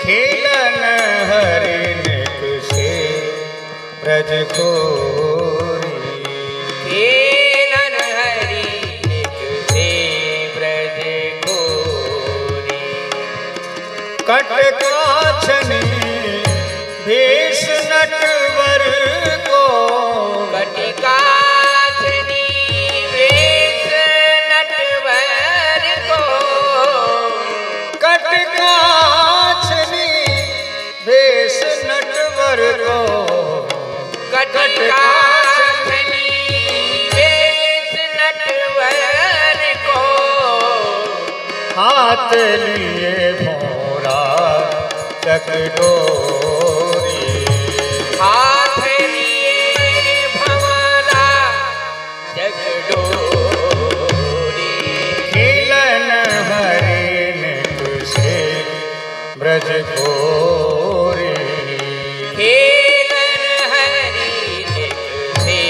खेलन हरिनिक से ब्रज खोरी, खेलन हरिनिक से ब्रज खोरी। कटकाछनी भेष नटवर को, कटकाछनी भेष नटवर को, कटकाछनी भेष नटवर को, कटकाछनी भेष नटवर को। हाथ लिए भोरा चकडोरी, हाथ लिए भंवरा चकडोरी। खेलन हरिनिक से ब्रज खोरी, खेलन हरिनिक से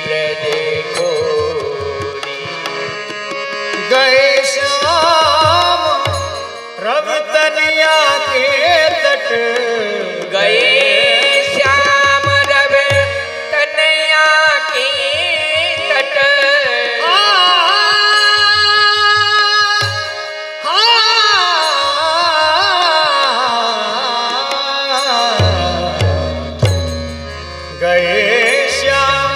ब्रज खोरी। गए श्याम रव तनिया के तट, गए श्याम रव तनया के तट। गए श्याम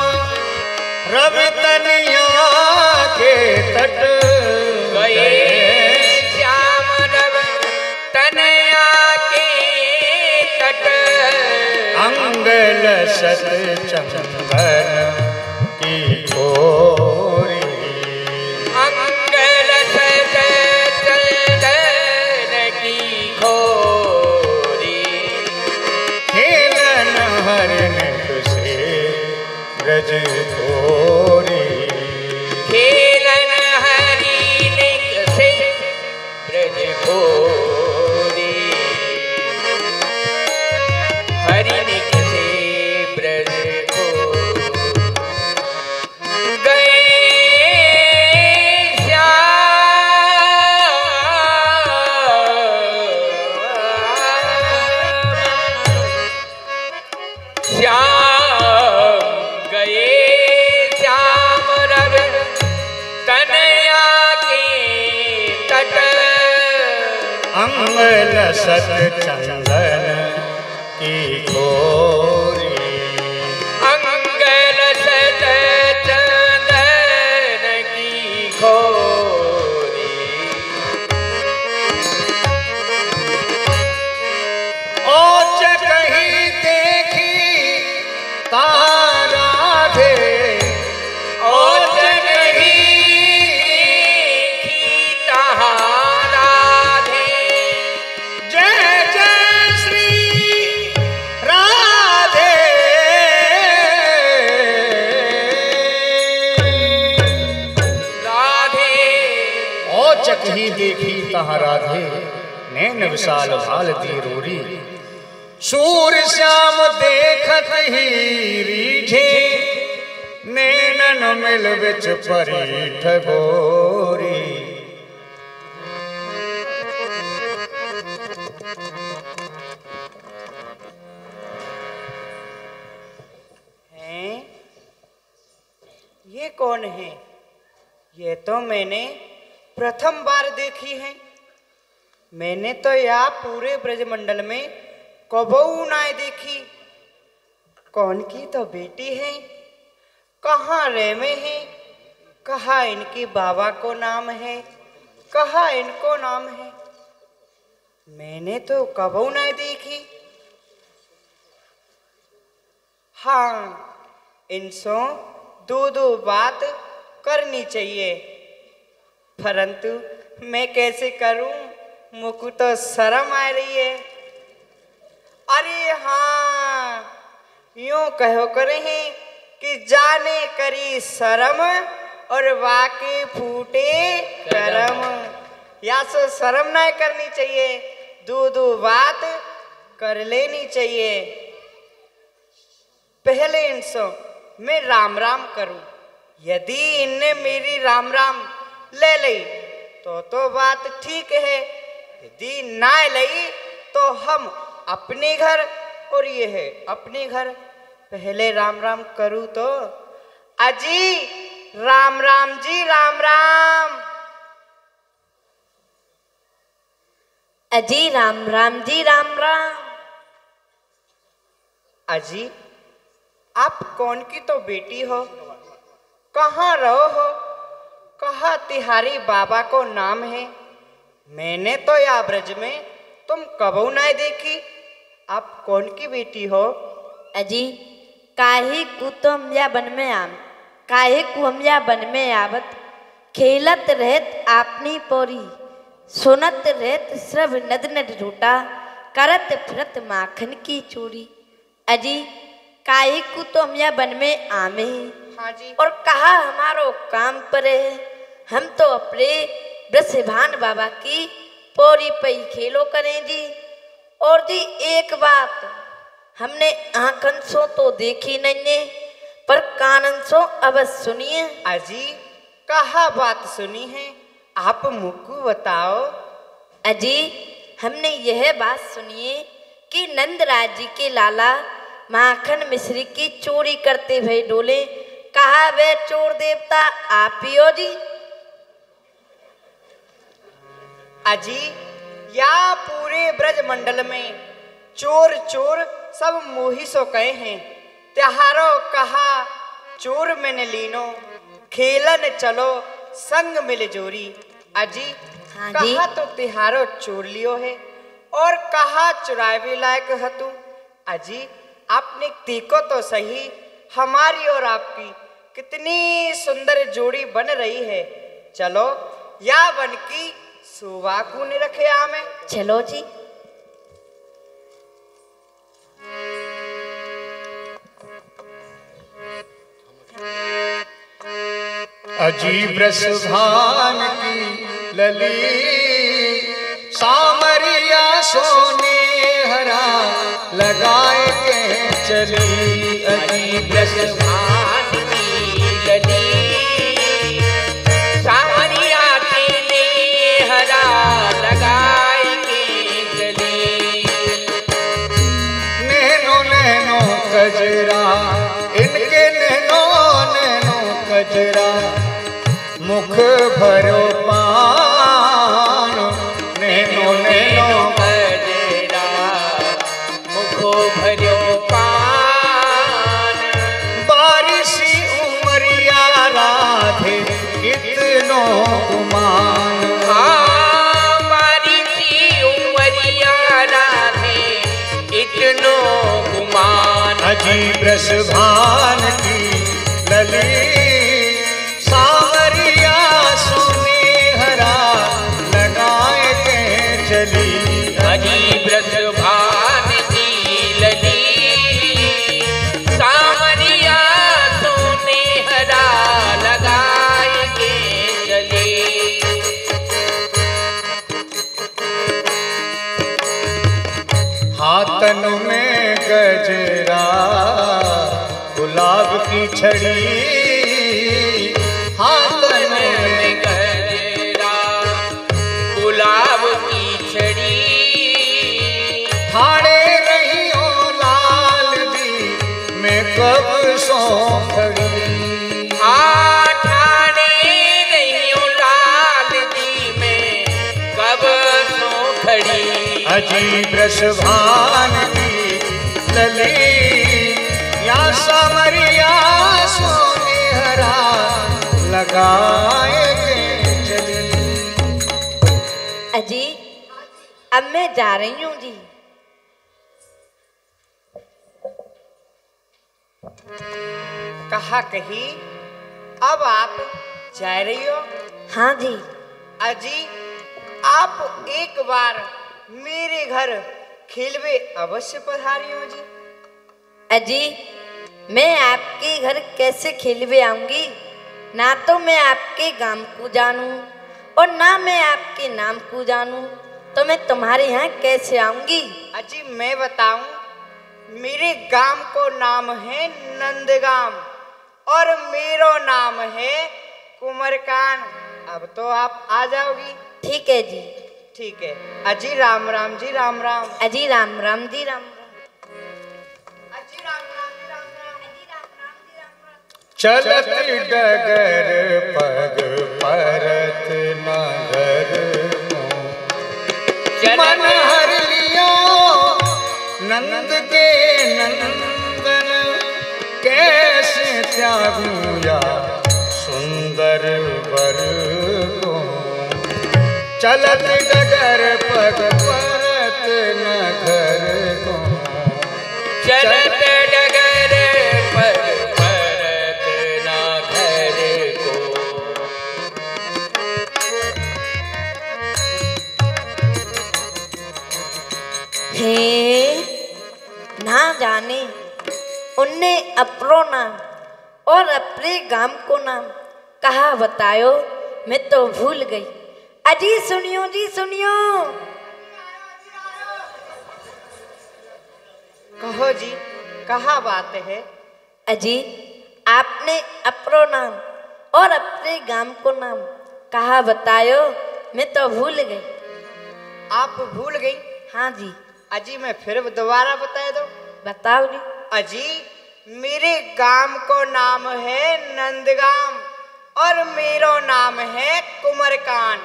रव तनिया के तट, गए श्याम रव तनया के तट। अंगल सत चंदन की खोरी, अंगल सत चंदन की खोरी। खेलन हरिनिक से ब्रज खोरी, खेलन हरिनिक से ब्रज खोरी। हरिनिक से ब्रज खोरी। गए श्याम गए श्याम रव तनया के तट। अंगल सत चंदन की खोरी, अंगल सत चंदन की खोरी। ओच कहीं देखी तारा धे, और कहीं देखी तहारा धे। जय जय श्री राधे। राधे औचक ही देखी तहाँ राधे, नैन विशाल भाल दी रोरी। सूर श्याम देखत ही रीझे, नैनन मिल बिच परी ठगोरी। हैं? ये कौन है? ये तो मैंने प्रथम बार देखी है। मैंने तो यहाँ पूरे ब्रजमंडल में कबहू ना देखी। कौन की तो बेटी है, कहाँ रह में है, कहाँ इनके बाबा को नाम है, कहाँ इनको नाम है। मैंने तो कबहू ना देखी। हाँ, इनसे दो बात करनी चाहिए, परंतु मैं कैसे करूं, मुझको तो शर्म आ रही है। अरे हाँ, यूं कहो करे हैं कि जाने करी शर्म और वाके फूटे करम। या सो शर्म ना करनी चाहिए, दो बात कर लेनी चाहिए। पहले इनसे मैं राम राम करूं, यदि इनने मेरी राम राम ले ली तो बात ठीक है, यदि ना लई तो हम अपने घर और ये है अपने घर। पहले राम राम करूं तो अजी राम राम जी राम राम। अजी राम राम जी राम राम। अजी आप कौन की तो बेटी हो, कहाँ रहो हो, कहाँ तिहारी बाबा को नाम है? मैंने तो या ब्रज में तुम कबू ना देखी। आप कौन की बेटी हो? अजी काहे कु तो हमया बन में आम, काहे कु हमया बन में आवत, खेलत रहत आपनी पोरी, सुनत रहत श्रव नद नद रोटा, करत फिरत माखन की चोरी। अजी काहे कु तो हमया बन में आमे, हाँ जी। और कहा हमारो काम पर है, हम तो अपने ब्रजभान बाबा की पोरी पई खेलो करें जी। और जी एक बात हमने आंखन सो तो देखी नहीं ने, पर कानन सो अवश्य सुनिए। अजी कहा बात सुनी है, आप मुझको बताओ। अजी हमने यह बात सुनिए कि नंदराज जी के लाला माखन मिश्री की चोरी करते हुए डोले, कहा वे चोर देवता आप ही हो जी। अजी या पूरे ब्रज मंडल में चोर चोर सब मोही सो कहे हैं, त्योहारो कहा चोर मैंने लीनो, खेलन चलो संग मिल जोरी। अजी हाँ जी। कहा तो तिहारो चोर लियो है और कहा चुरावे लायक हतु। अजी आपने देखो तो सही, हमारी और आपकी कितनी सुंदर जोड़ी बन रही है। चलो या बन की सुबह को ने रखे आमे। चलो जी। अजीब रसभान की लली सामरिया सोने हरा लगाए के चली। अजीब रसभान की लली सामरिया के हरा लगाए के चली। नैनो नैनो कजरा इनके नैनो नैनो कजरा, मुख भरो पान नैनो नैनो कजरा, मुखो भरो पान। बारिशी उमरिया राधे कितनो गुमान। हाँ बारिशी उमरिया राधे इतनो गुमान। अजीब रसभान की लली सावरिया सुनेहरा लगाए के चली। अजीब रसभान की लली सावरिया सुनेहरा लगाए के चली। हाथन में गजरा गुलाब की छड़ी, हाथन में गजरा गुलाब की छड़ी। ठाणे नहीं हो लाल दी मैं कब सो खड़ी। ठाणे नहीं हो लाल दी में कब सो खड़ी। अजीब रसभान की लली या सामरिया सोनेहरा लगाए के चली। अजी अब मैं जा रही हूँ जी। कहा कही अब आप जा रही हो? हाँ जी। अजी आप एक बार मेरे घर खेलवे अवश्य पधारी हो जी। अजी मैं आपके घर कैसे खेलवे आऊंगी, ना तो मैं आपके गांव को जानूं और ना मैं आपके नाम को जानूं, तो मैं तुम्हारे यहाँ कैसे आऊंगी? अजी मैं बताऊं, मेरे गांव को नाम है नंदगाम और मेरा नाम है कुमरकान। अब तो आप आ जाओगी। ठीक है जी। ठीक है। अजी राम राम जी राम राम। अजी राम राम जी राम राम। अजी राम राम जी राम राम। अजी राम राम जी राम राम। चलत डगर पग परत नगर मन हर लियो नंद के नंदन कैसे त्यागूं या सुंदर वर को। चलत डगर पग परत नगर को। चलत डगर पग परत ना घर को। हे ना जाने उनने अपनो नाम और अपने गांव को नाम कहा बतायो, मैं तो भूल गई। अजी सुनियो जी सुनियो। कहो जी, कहा बात है? अजी आपने अपनो नाम और अपने गांव को नाम कहा बतायो, मैं तो भूल गई। आप भूल गई? हाँ जी। अजी मैं फिर दोबारा बता दो। बताओ जी। अजी मेरे गांव को नाम है नंदगाम और मेरा नाम है कुमरकान।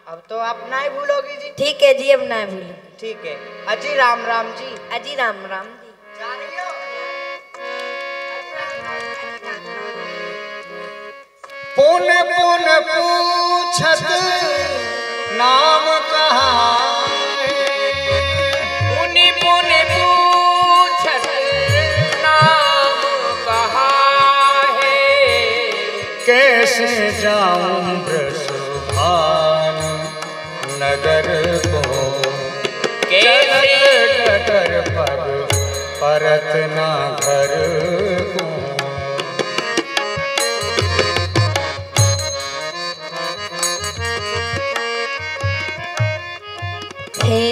अब तो आप ना ही भूलोगी जी। ठीक है जी, अब ना भूलो। ठीक है। अजी राम राम जी। अजी राम राम जी। जा रही हो? पुन पुन पूछत नाम कहाँ है। पुनि पुनि पूछत नाम कहाँ है। कैसे जाऊं ब्रजभान नगर को। कैसे डगर पग परत ना घर को। हे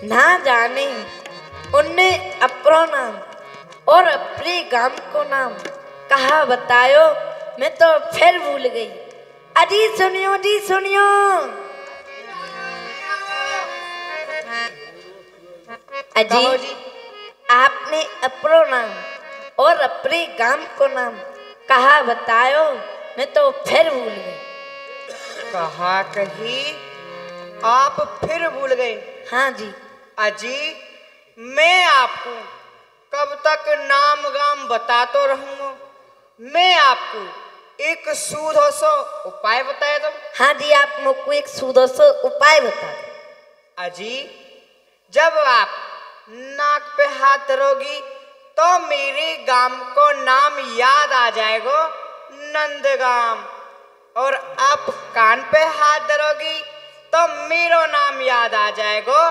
ना जाने उनने अपना नाम और अपने गांव को नाम कहा बतायो, मैं तो फिर भूल गई। अजी सुनियो जी सुनियो। कहो अजी जी। आपने अपना नाम और अपने गांव को नाम कहा बतायो, मैं तो फिर भूल गई। कहा कही आप फिर भूल गए? हाँ जी। अजी मैं आपको कब तक नाम गाम बताते रहूंगा। मैं आपको एक सूधो सो उपाय बताए दो। हाँ जी, आप मुझको एक सुदर्शन उपाय बता दो। अजी जब आप नाक पे हाथ धरोगी तो मेरे गांव को नाम याद आ जाएगा, नंदगाम। और आप कान पे हाथ धरोगी तो मेरा नाम याद आ जाएगा,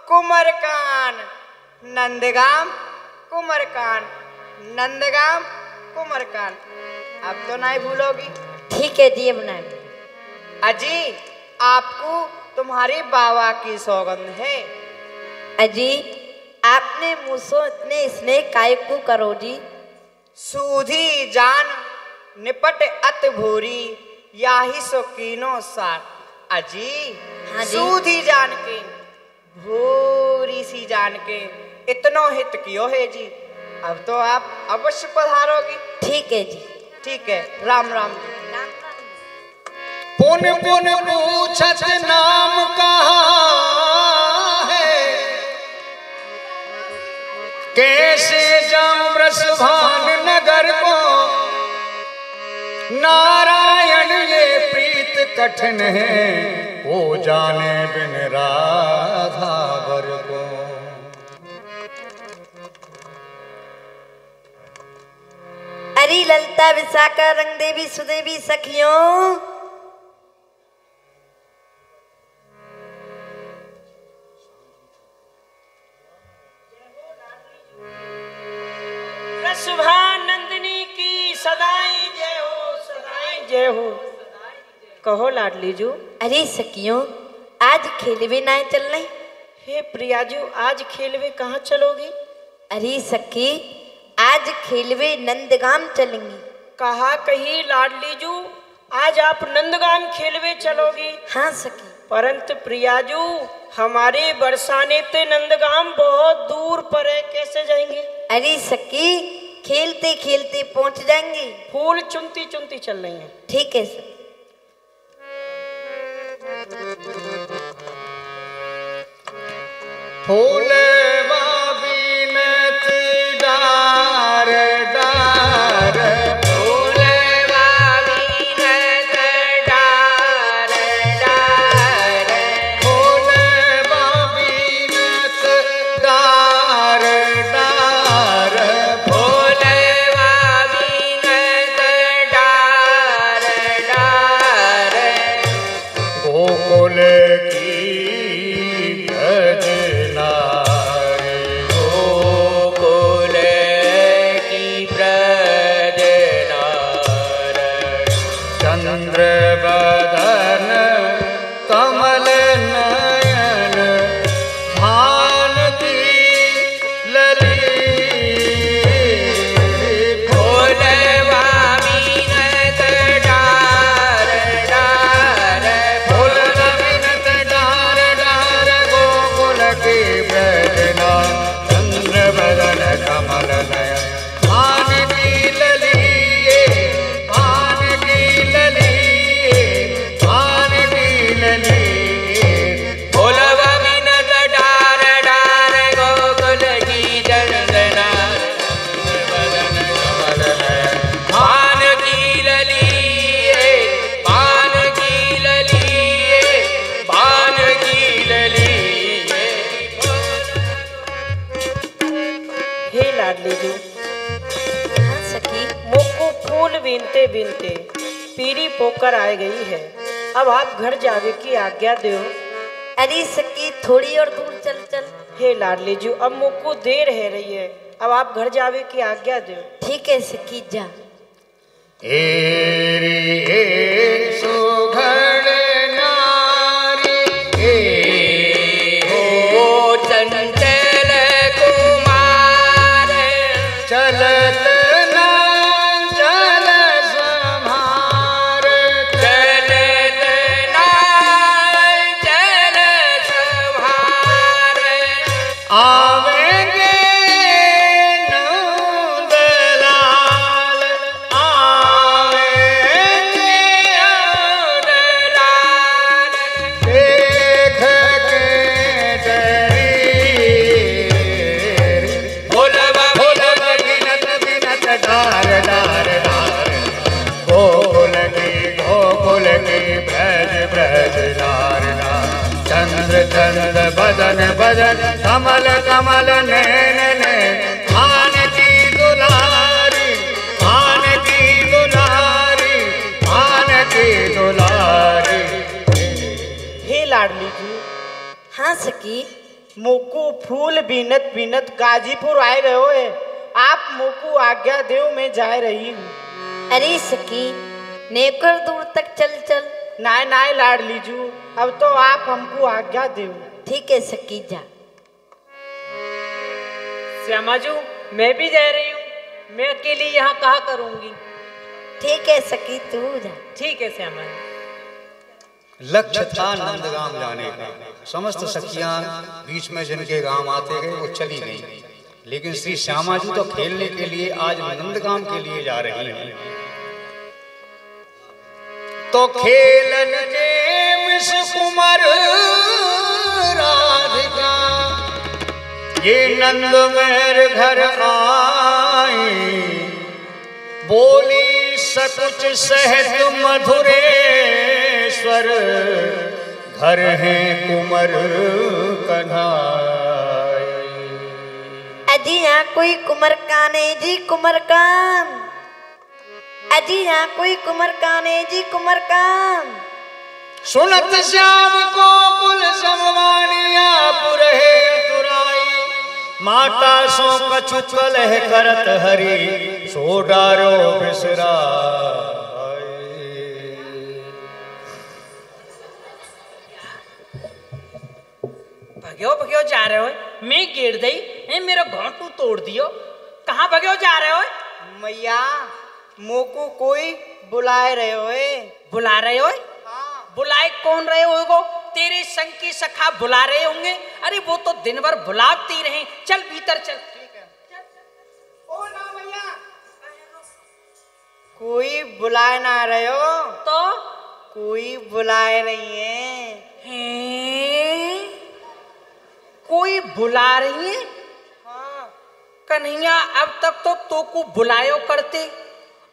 कुमरकान। नंदगाम कुमरकान, नंदगाम कुमरकान। अब तो नहीं भूलोगी। ठीक है जी, अब ना। अजी आपको तुम्हारी बाबा की सौगंध है। अजी आपने मुझसे इतने स्नेह काय को करो जी। सूधी जान निपट अत भूरी याही शौकीनो सार। अजी हाँ जी। सूधी जान के भूरी सी जान के इतनो हित कियो है जी। अब तो आप अवश्य पधारोगी। ठीक है जी। ठीक है। राम राम। पुन पुन पूछत नाम कहाँ है। कैसे जाऊं ब्रजभान नगर को। नारायण ये प्रीत कठिन है, वो जाने बिन राधा वर को। अरे ललता विशाखा रंग देवी सुदेवी सखियों, शुभानंदिनी की सदाई जय हो, सदाई जय हो। कहो लाडली जू। अरे सखियों, आज खेलवे ना चल रही। हे प्रियाजू, आज खेलवे कहाँ चलोगी? अरे सखी, आज खेलवे नंदगाम चलेंगी। कहा कही लाडली जू, आज आप नंदगाम खेलवे चलोगी? हाँ सखी। परंतु प्रियाजू हमारे बरसाने ते नंदगाम बहुत दूर पर है, कैसे जाएंगे? अरे सखी खेलते खेलते पहुंच जाएंगे। फूल चुनती चुनती चल रही हैं। ठीक है सर। फूल बीनत डार डार फूल बीनत डार डार फूल बीनत डार डार फूल बीनत डार डार गोकुल की भजना गोकुल की प्रजनार चंद्र बदन कमल नयन भानती लली फूल बीनत डार डार फूल बीनत डार डार गोकुल की भजना चंद्र बदन कमल नयन भान की लली भान की लली भान की लली फूल बीनत डार डार गोकुल की जंदनार पान की लली पान की लली पान की लली हे लाडली जी, हाँ सखी। मुझको फूल बीनते बीनते पीरी पोकर आ गई है। अब आप घर जावे की आज्ञा दो। अरे सखी थोड़ी और दूर चल चल। हे लाडली जी, अब मुझको देर है रही है, अब आप घर जावे की आज्ञा दो। ठीक है सखी जा। एरी ए सुघड़ नारी ओ चंचल कुमार चलत चल सम्हार चलत नाल चल संभार आवेंगे नंदलाल आवेंगे लाल देख के डरी फूल फूल बिनत बिनत डार डार डार गोकुल की ब्रज ब्रज डार डार चंद्र चंद्र बदन बदन कमल कमल नैन नैन भान की दुलारी भान की दुलारी भान की दुलारी हे लाडली जी, हाँ सखी। मुझको फूल बीनत बीनत गाजीपुर आए गए हो। आप मुझको आज्ञा दो, मैं जा रही हूँ। अरे सखी नेकर दूर तक चल चल। नाय नाय लाडली जू, अब तो आप हमको आज्ञा दो। ठीक है सखी जा। श्यामा जू, मैं भी जा रही हूँ, मैं अकेली यहाँ कहाँ करूँगी। ठीक है सखी तू जा। ठीक है श्यामा जी। लक्ष्य था नंदगाम जाने का। समस्त सखियां बीच में जिनके गांव आते गए वो चली गई, लेकिन श्री श्यामा जी तो खेलने के लिए आज नंदगाम के लिए जा रही हैं। तो खेलन के मिस कुमार राधिका ये नंद मेर घर आई, बोली सकुच सहत मधुरेश्वर घर है कुमर कन्हाई। अजी यहाँ कोई कुमर कान है जी कुमर कान। अजी यहाँ कोई कुमर कान है जी कुमर कान। सुनत श्याम को कुल समवानिया पुरहे तुराई, माता सो कछु कलह करत हरि सो डारो बिसरा। भग्यो भग्यो जा रहे हो? मैं गिर गई है, मेरा घोंटू तोड़ दियो। कहाँ भग्यो जा रहे हो? मैया मोको कोई बुलाए रहे हो। बुला रहे हो? हाँ। बुलाए कौन रहे हो? तेरे संग के सखा बुला रहे होंगे। अरे वो तो दिन भर बुलाते ही रहे, चल भीतर चल। ठीक है। ओ ना भैया, कोई बुलाए ना रहे हो? तो कोई बुलाए नहीं है। हैं? कोई बुला रही है? हाँ। कन्हैया अब तक तो तोको बुलायो करते,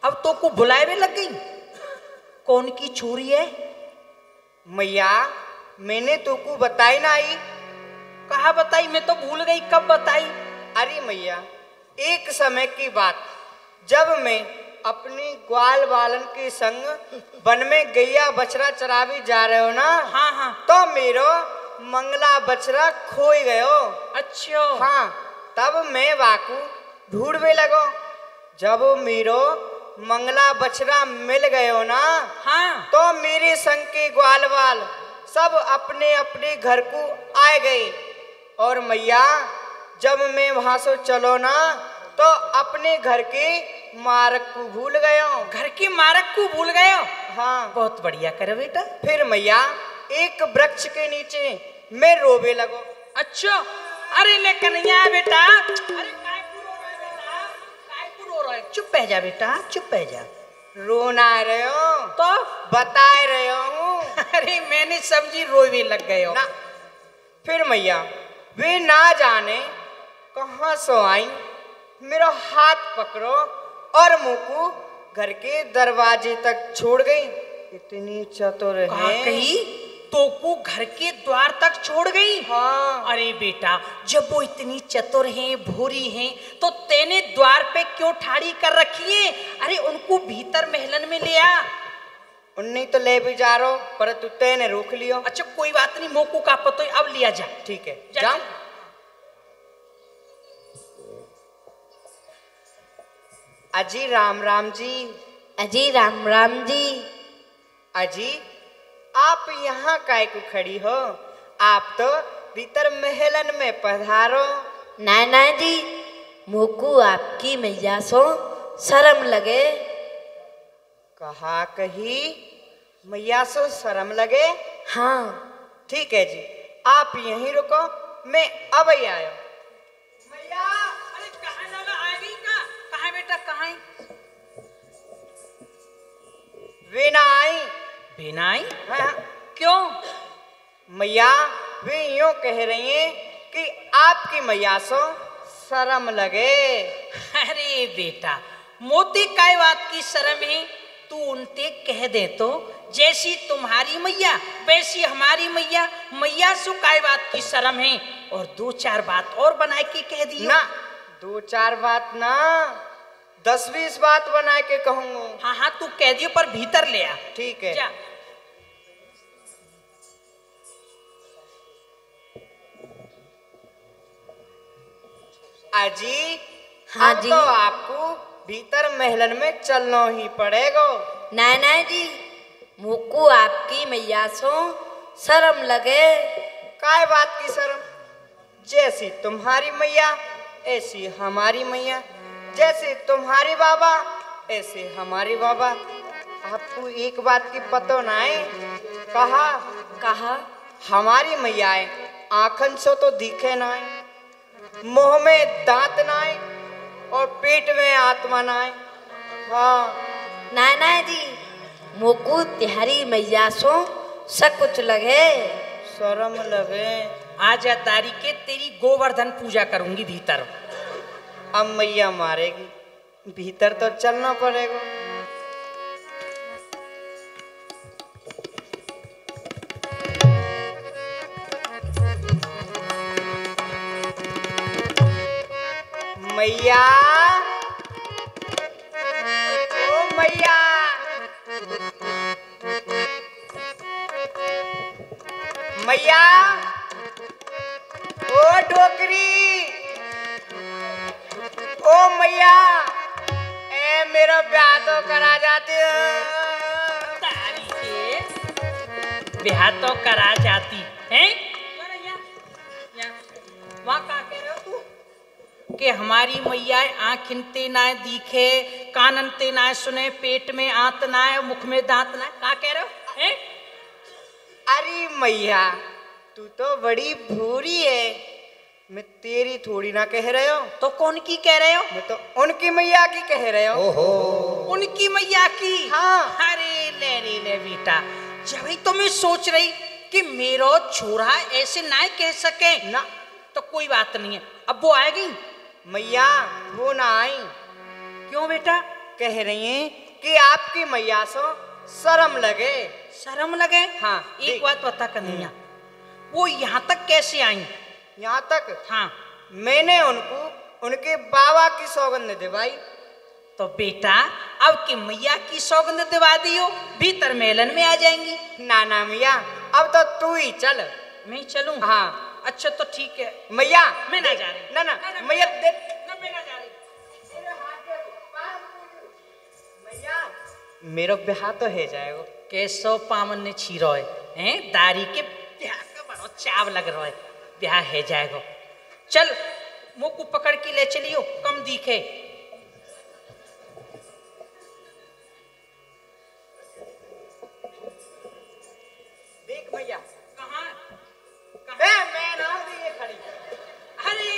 अब तोको बुलाए में लग गई। कौन की छोरी है? मैया मैंने तुमको बताई ना आई। कहा बताई? मैं तो भूल गई, कब बताई? अरे मैया, एक समय की बात, जब मैं अपनी ग्वाल बालन के संग वन में गैया बछड़ा चरावी जा रहे हो ना। हाँ हाँ। तो मेरो मंगला बछड़ा खोई गयो। अच्छा। हाँ, तब मैं वाकू ढूंढने लगो। जब मेरो मंगला बछड़ा मिल गयो ना, हाँ। तो मेरे संग के ग्वाल बाल सब अपने अपने घर को आए गए। और मैया जब मैं वहां से चलो ना, तो अपने घर के मारक को भूल गयो। घर के मारक को भूल गए हो? हाँ। बहुत बढ़िया करे बेटा। फिर मैया एक वृक्ष के नीचे मैं रोवे लगो। अच्छा। अरे ले कन्हैया बेटा, अरे काय को रो रहा है बेटा, काय को रो रहा है? चुप रह जा बेटा, चुप रह जा। रोना रहे हो तो बताए रहे हूँ। अरे मैंने समझी रोवे लग गए हो ना। फिर मैया वे ना जाने कहाँ से आई, मेरा हाथ पकड़ो और मुंह को घर के दरवाजे तक छोड़ गई। इतनी चतुर कहा है। कही तो को घर के द्वार तक छोड़ गई? हाँ। अरे बेटा, जब वो इतनी चतुर हैं, भूरी हैं, तो तेने द्वार पे क्यों ठाड़ी कर रखी है? अरे उनको भीतर महलन में ले आ। उन्हीं तो ले भी जा रहा, पर तू तेने रोक लियो। अच्छा कोई बात नहीं, मोको का पतो है, अब लिया जा। ठीक है, जा, जा। जा। अजी राम राम जी। अजी राम राम जी। अजी आप यहाँ काय को खड़ी हो? आप तो भीतर महलन में पधारो। नाना जी, मोकू आपकी मैया सो शर्म लगे। कहा कही मैया सो शर्म लगे? हाँ। ठीक है जी, आप यहीं रुको, मैं अब ही आया। मैया अरे कहाँ जाना, आ गई का? कहाँ बेटा, कहाँ? वे ना आई। बिना आई? हाँ। क्यों? मैया वे यूं कह रही हैं कि आपकी मैया सो शर्म लगे। अरे बेटा, मोती काय बात की शर्म है? तू उनते कह दे तो, जैसी तुम्हारी मैया वैसी हमारी मैया, मैया सु काय बात की शर्म है? और दो चार बात और बना के कह दी ना, दो चार बात ना, 10-20 बात बना के कहूंगा। हाँ हाँ तू कह दियो, पर भीतर ले आ। ठीक है। जा। अजी हाँ अब जी। तो आपको भीतर महलन में चलना ही पड़ेगा। नाना जी, मोकू आपकी मैया सो शर्म लगे। काय बात की शर्म? जैसी तुम्हारी मैया ऐसी हमारी मैया, जैसे तुम्हारी बाबा ऐसे हमारी बाबा। आपको एक बात की पतो ना है? कहा हमारी मैयाएं आंखन से तो दिखे ना है, मुंह में दांत ना है और पेट में आत्मा ना है। हाँ। नाना जी, मोकू तिहारी मैया सो सकुच लगे। शर्म लगे। आजा तारी के तेरी गोवर्धन पूजा करूंगी भीतर। अब मैया मारेगी, भीतर तो चलना पड़ेगा। मैया, ओ मैया, मैया, ओ डोकरी, ओ मैया, ए मेरा ब्याह तो करा जाते तारी के ब्याह तो करा जाती है। वहाँ का कह रहे हो तू? कि हमारी मैया आँखिनते ना दिखे, काननते ना सुने, पेट में आंत ना है, मुख में दांत ना है। का कह रहे हो? हैं? अरे मैया तू तो बड़ी भूरी है, मैं तेरी थोड़ी ना कह रहे हो। तो कौन की कह रहे हो? मैं तो उनकी मैया की कह रहे हो। ओहो, उनकी मैया की? हाँ। अरे ले बेटा, जब ही तो मैं सोच रही कि मेरो छोरा ऐसे ना कह सके ना तो कोई बात नहीं है। अब वो आएगी? मैया वो ना आई। क्यों बेटा? कह रही हैं कि आपकी मैया सो शर्म लगे। शर्म लगे? हाँ, एक देख। बात बता कन्हैया, वो यहाँ तक कैसे आई? यहाँ तक हाँ, मैंने उनको उनके बाबा की सौगंध दिवाई। तो बेटा अब की मैया की सौगंध दिवा दियो, भीतर मेलन में आ जाएंगी। ना ना मैया अब तो तू ही चल। मैं चलूं? हाँ अच्छा तो ठीक है, मैया मैं ना जा रही। ना ना मैया देख ना, मैं ना जा रही। मैया मेरो ब्याह तो है जाएगा। कैसो पामन ने छीरो है दारी के ब्याह का बड़ो चाव लग रहा है, ब्याह है जाएगा। चल मुँह को पकड़ के ले चलियो, कम दिखे। देख भैया कहाँ? मैं ना ये खड़ी। अरे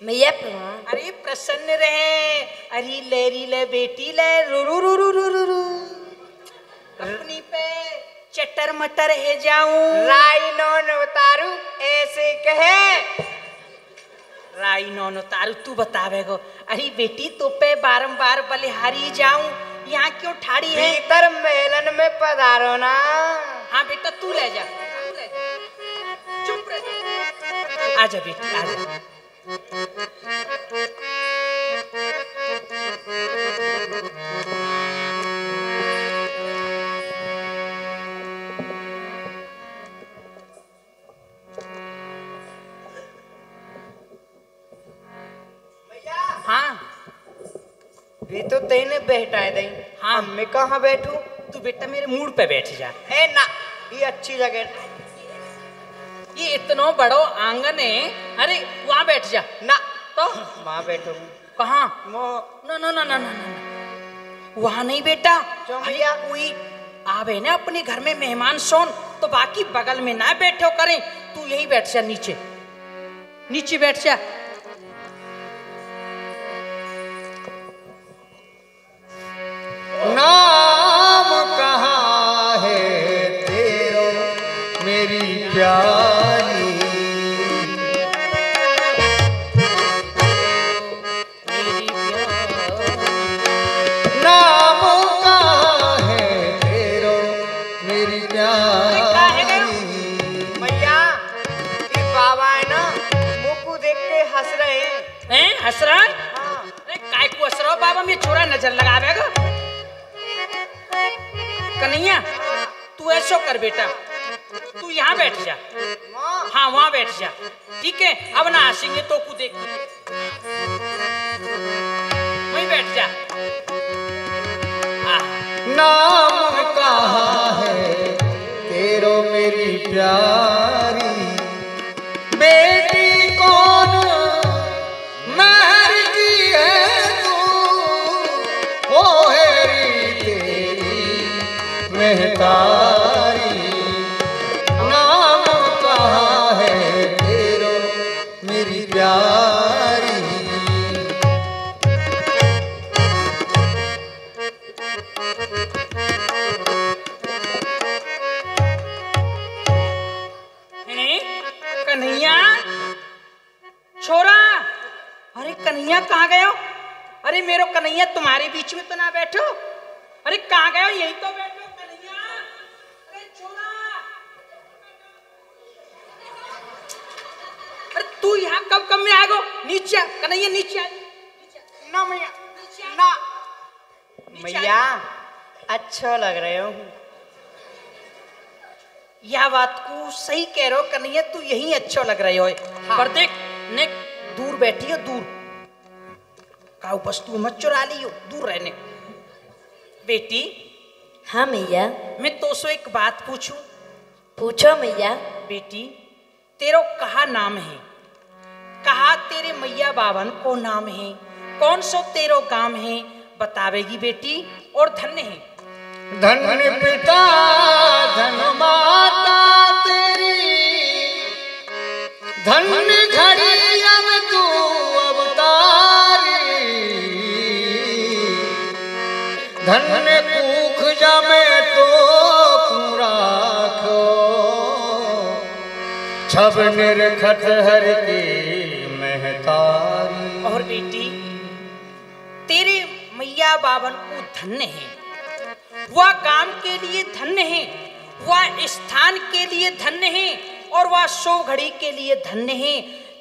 मैया प्रणाम। अरे प्रसन्न रहे। अरे लेरी ले बेटी ले रू रू रू रू रू रू रू। अपनी पे चटर मटर है जाऊं। राई नौन उतारू ऐसे कहे। राई नौनो तारू तू बतावेगो। अरे बेटी तो पे बारंबार बलिहारी जाऊं, यहाँ क्यों ठाड़ी है? भीतर मेलन में पधारो ना। हाँ बेटा तू ले जा, तू ले जा। चुप रह। आजा बेटी आजा। हाँ वे तो तेने बैठाए दई। हाँ। अब मैं कहाँ बैठूं? तू बेटा मेरे मूड पे बैठ जा। है ना ये अच्छी जगह। ये इतना बड़ो आंगन है, अरे वहाँ बैठ जा। ना तो वहाँ बैठूं। कहाँ? मो ना ना ना ना ना ना, वहाँ नहीं बेटा। क्यों अरे भैया? कोई आवे ना अपने घर में मेहमान सोन, तो बाकी बगल में ना बैठो करें। तू यही बैठ जा, नीचे नीचे बैठ जा। नाम कहाँ है तेरो मेरी प्यारी, नाम कहाँ है तेरो मेरी प्यारी। भैया ये बाबा है ना मुँह को देख के हंस रहे हैं। हैं हंस रहा है? हाँ। अरे काय को हंस रहा हो बाबा? मैं छोरा नजर लगावेगा। कन्हैया तू ऐसो कर बेटा, तू यहाँ बैठ जा। माँ हाँ वहाँ बैठ जा, ठीक है? अब ना हंसेंगे तो को देख वहीं बैठ जा। नाम कहाँ है तेरो मेरी प्यारी, बेटी कौन महर की है तू, ओ हेरी तेरी महतारी। नाम कहाँ है तेरो मेरी प्यारी। हैं? कन्हैया छोरा, अरे कन्हैया कहाँ गए हो? अरे मेरो कन्हैया तुम्हारे बीच में तो ना बैठो। अरे कहाँ गए हो? यही तो बैठो कन्हैया। अरे छोरा, अरे तू यहाँ कब कब में आएगो? नीचे आ, कन्हैया नीचे आ। ना मैया ना मैया अच्छा लग रहे हो। यह बात को सही कह रहे हो कन्हैया, तू यही अच्छा लग रही हो। हाँ। पर देख ने दूर बैठी हो, दूर का वस्तु मत चुरा लियो, दूर रहने। बेटी हाँ मैया। मैं तो सो एक बात पूछूं? पूछो मैया। बेटी तेरो कहा नाम है? कहा तेरे मैया बाबन को नाम है? कौन सो तेरो गांव है? बतावेगी बेटी और धन्य है। धन्य पिता धन माता तेरी, धन्य घड़ी अब तू अवतारी, धन्य कूख जमे तो राखो, छब निरखत हर की महतारी। और बेटी तेरे मैया बाबन को धन्य है, वह काम के लिए धन्य है, वह स्थान के लिए धन्य है और वह शुभ घड़ी के लिए धन्य है।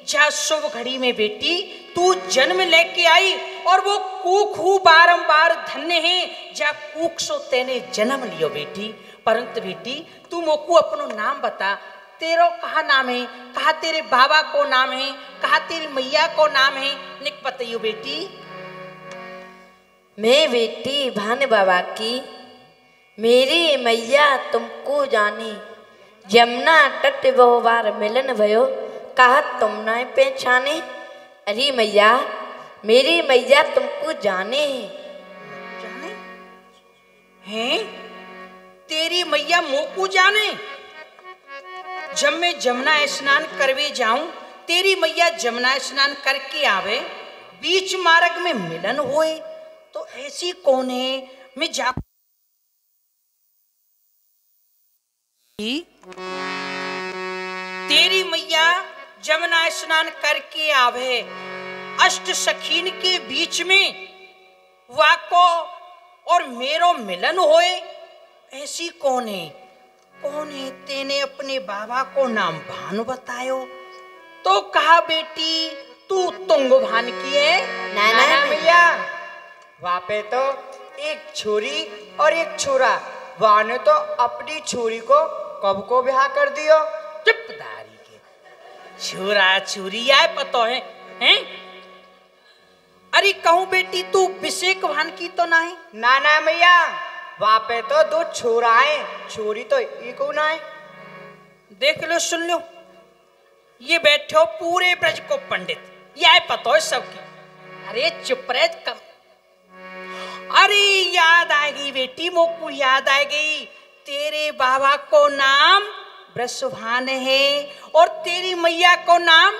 जहाँ शुभ घड़ी में बेटी तू जन्म लेके आई और वो कूख बारंबार धन्य है जहाँ कूख सो तेने जन्म लियो बेटी। परंतु बेटी तू मोकू अपनो नाम बता, तेरो कहा नाम है, कहा तेरे बाबा को नाम है, कहा तेरी मैया को नाम है, निक बताइयो बेटी। मैं बेटी भान बाबा की, मेरी मैया तुमको जानी, यमुना तट बहु बार मिलन भयो, कहा तुम न पहचाने। अरे मैया मेरी मैया तुमको जाने जाने हैं, तेरी मैया मोकू जाने। जब मैं जमुना स्नान करवे जाऊं, तेरी मैया जमुना स्नान करके आवे, बीच मार्ग में मिलन होए, तो ऐसी कौन है मैं जा तेरी मैया जमुना स्नान करके आवे, अष्ट सखीन के बीच में वाको और मेरो मिलन होए, ऐसी कौन है? कौन है? तेने अपने बाबा को नाम भानु बतायो, तो कहा बेटी तू तुंग भान की है। नाना भैया वहाँ पे तो एक छोरी और एक छोरा, वहाँ ने तो अपनी छोरी को कब को ब्याह कर दियो। चुपदारी के छोरा छोरी आए पतो है, हैं? अरे कहूँ बेटी तू विषेक भान की तो नहीं। नाना भैया वहाँ पे तो दो छोरा है, छोरी तो एक ना है। देख लो सुन लो, ये बैठे हो पूरे ब्रज को पंडित, ये आए पतो है सबकी। अरे चुप रहे कम। अरे याद आ गई बेटी, मोकू याद आ गई, तेरे बाबा को नाम ब्रजभान है और तेरी मैया को नाम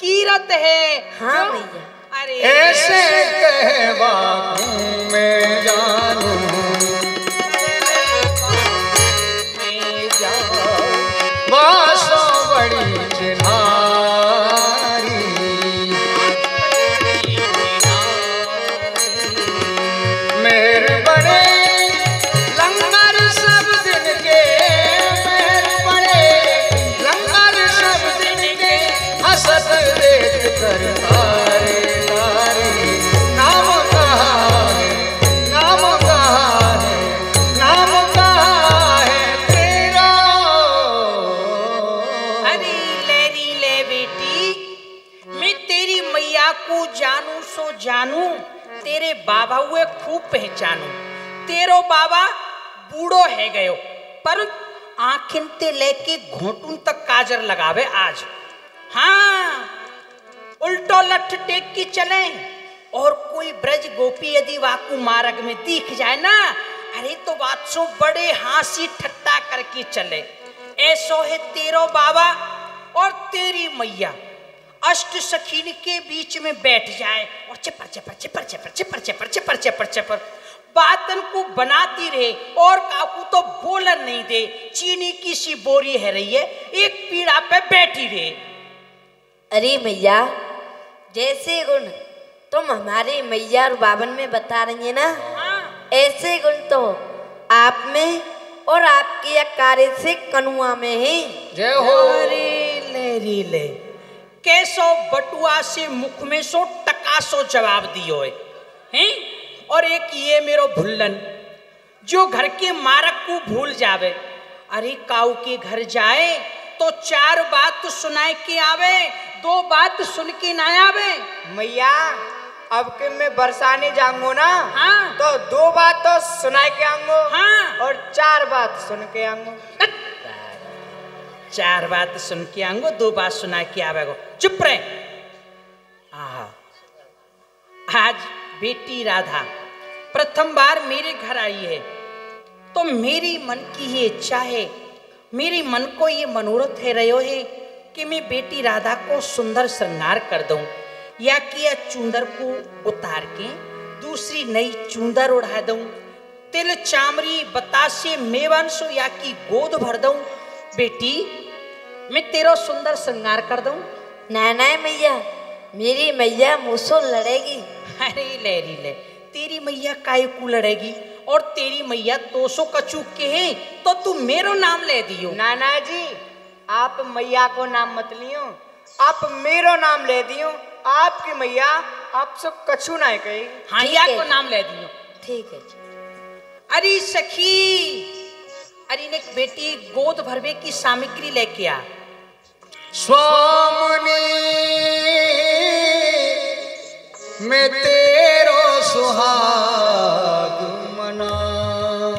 कीरत है। हाँ भैया। अरे ऐसे कहवा मैं जानूं, बासो बड़ी चिन्हारी, मेरे बड़े लंगर सब दिन के, मेरे बड़े लंगर सब दिन के, हसत देख कर तारे तारे, नाम कहा है, नाम कहा है, नाम कहा है तेरा। अरे लेरी ले बेटी, मैं तेरी मैया को जानू सो जानू, तेरे बाबा हुए खूब पहचानू। तेरो बाबा बूढ़ो है गयो, पर आंखिन ते लेके घोटून तक काजर लगावे आज। हाँ उल्टो लठ टेक की चले, और कोई ब्रज गोपी यदि वाकू मार्ग में दिख जाए ना, अरे तो बात सो बड़े हंसी ठट्टा करके चले। ऐसो है तेरो बाबा और तेरी मैया अष्ट सखीन के बीच में बैठ जाए और चपर चपर चपर चपर चपर चपर चपर चपर चपर बातन को बनाती रहे और काकू तो बोलन नहीं दे। चीनी की सी बोरी है रही है, एक पीड़ा पे बैठी रहे। अरे मैया जैसे गुण तुम हमारे मैया और बाबन में बता रही है ना, हाँ। ऐसे गुण तो आप में और आपके कार्य से कनुआ में है। जय हो। अरे ले ले, कैसो बटुआ से मुख में सो टकासो जवाब दियो है। और एक ये मेरो भुल्लन जो घर के मारक को भूल जावे। अरे काऊ के घर जाए तो चार बात तो सुनाए के आवे, दो बात सुन के ना आवे। मैया अब के मैं बरसाने जाऊंगो ना, हाँ। तो दो बात तो सुना के आऊंगो, हाँ। और चार बात सुन के आऊंगो। चार बात सुन के आऊंगो, दो बात सुना के आवेगो। चुप रहे। आज बेटी राधा प्रथम बार मेरे घर आई है। तो मेरी मन की ये इच्छा है, मेरे मन को ये मनोरथ है रहो है कि मैं बेटी राधा को सुंदर श्रृंगार कर दूं, या कि यह चूंदर को उतार के दूसरी नई चूंदर उड़ा दूं, तिल चामरी बतासे मेवंश या कि गोद भर दूं। बेटी मैं तेरा सुंदर श्रृंगार कर दूं। नाना मैया, मेरी मैया मुझसे लड़ेगी। अरे लेरी ले, तेरी मैया काय को लड़ेगी, और तेरी मैया तो सो कचू के हैं, तो तू मेरो नाम ले दियो। नाना जी, आप मैया को नाम मत लियो, आप मेरो नाम ले दियो। आपकी मैया आपसे कछु ना कही। हाँ, ठीक या है। को नाम ले दियो। ठीक है जी। अरे सखी, अरे ने बेटी गोद भरवे की सामग्री लेके आ। स्वामिनी मैं तेरो सुहाग मनाऊं,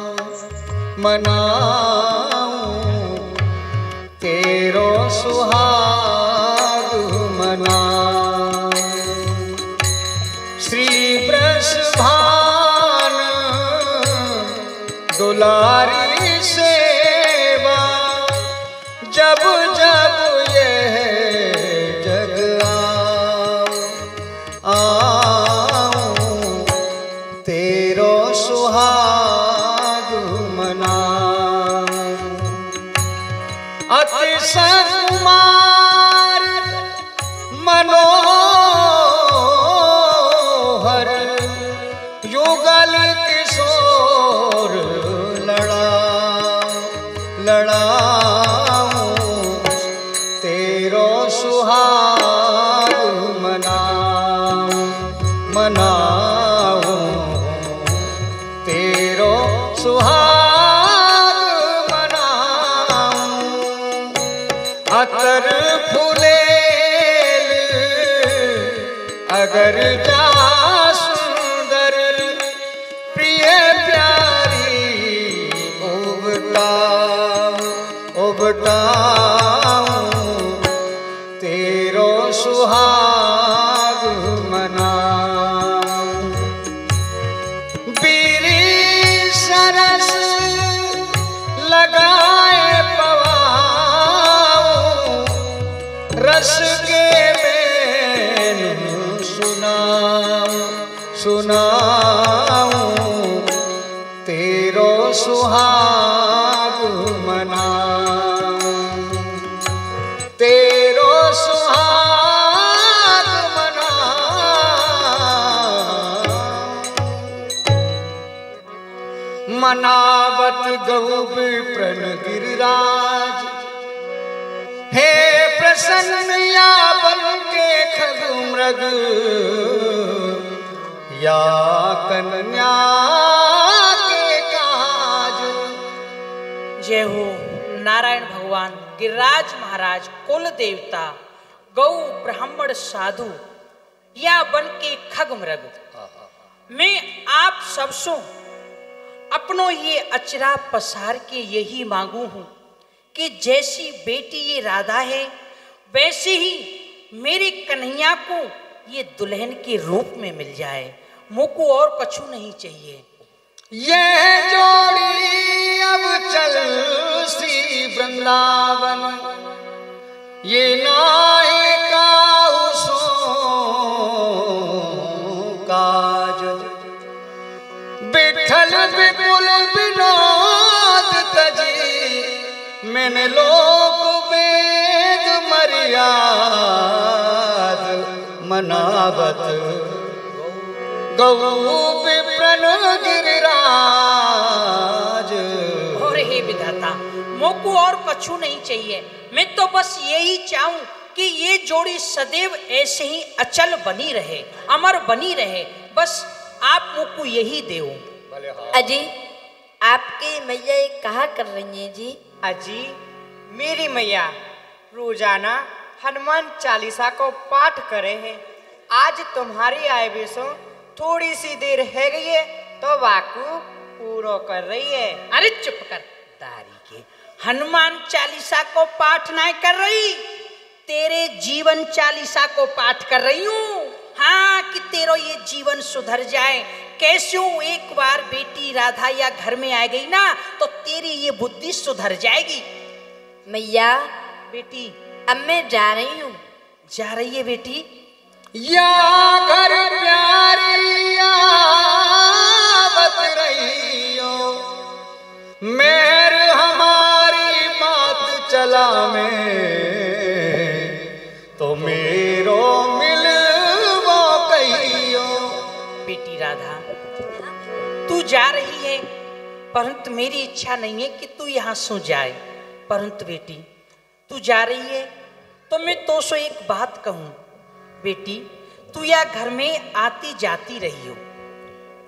तेरो सुहाग मनाऊं। श्री वृषभान दुलारी सेवा, जब जब यह जग आऊं, तेरो सुहाग मनाऊं। अति सुकुमार मनोहर युगल किशोर लड़ाऊं, तेरो सुहाग मनाऊं, तेरो सुहाग मनाऊं। अतर फुलेल अगर जा सुंदर, प्रिय प्यारी उबटाऊं, तेरो सुहाग मनाऊं। बीरी सरस लगाए पवाऊं, रस के मैनू सुनाऊं, तेरो सुहाग मनाऊं, तेरो सुहाग मनाऊं। मनावत गौ विप्रन गिरिराज, हे प्रसन्न या बल के खग मृग, या कन्या के काज। जय हो नारायण भगवान, गिरिराज महाराज, कुल देवता, गौ ब्राह्मण साधु, या बन के खग मृग। मैं आप सबसों अपनो ये अचरा पसार के यही मांगू हूं कि जैसी बेटी ये राधा है, वैसे ही मेरे कन्हैया को ये दुल्हन के रूप में मिल जाए। मुझको और कछु नहीं चाहिए। ये जोड़ी अब चल श्री वृंदावन, ये नाय काहू सो काज। विठल विपुल विनोद तजी, मैंने लोक वेद मर्याद मनावत गौ विप्रन गिरिराज। और हे विधाता, मोको और कछु नहीं चाहिए। मैं तो बस यही चाहूं कि ये जोड़ी सदैव ऐसे ही अचल बनी रहे, अमर बनी रहे। बस आप मुझको यही देओ। अजी, आपकी मैया ये कहा कर रही हैं जी? अजी, मेरी मैया रोजाना हनुमान चालीसा को पाठ करे हैं। आज तुम्हारी आए बेसो थोड़ी सी देर है गई है तो वाकू पूरा कर रही है। अरे चुप कर दारी के, हनुमान चालीसा को पाठ ना कर रही, तेरे जीवन चालीसा को पाठ कर रही हूँ। हाँ, कि तेरो ये जीवन सुधर जाए, कैसे एक बार बेटी राधा या घर में आ गई ना तो तेरी ये बुद्धि सुधर जाएगी। मैया बेटी अब मैं जा रही हूँ। जा रही है बेटी? या घर प्यारी आवत रहियो, मेहर हमारी मात चला में, तो मेरो मिलवो कहियो। बेटी राधा तू जा रही है, परंतु मेरी इच्छा नहीं है कि तू यहाँ सो जाए। परंतु बेटी तू जा रही है तो मैं तो सो एक बात कहूँ। बेटी तू या घर में आती जाती रही हो,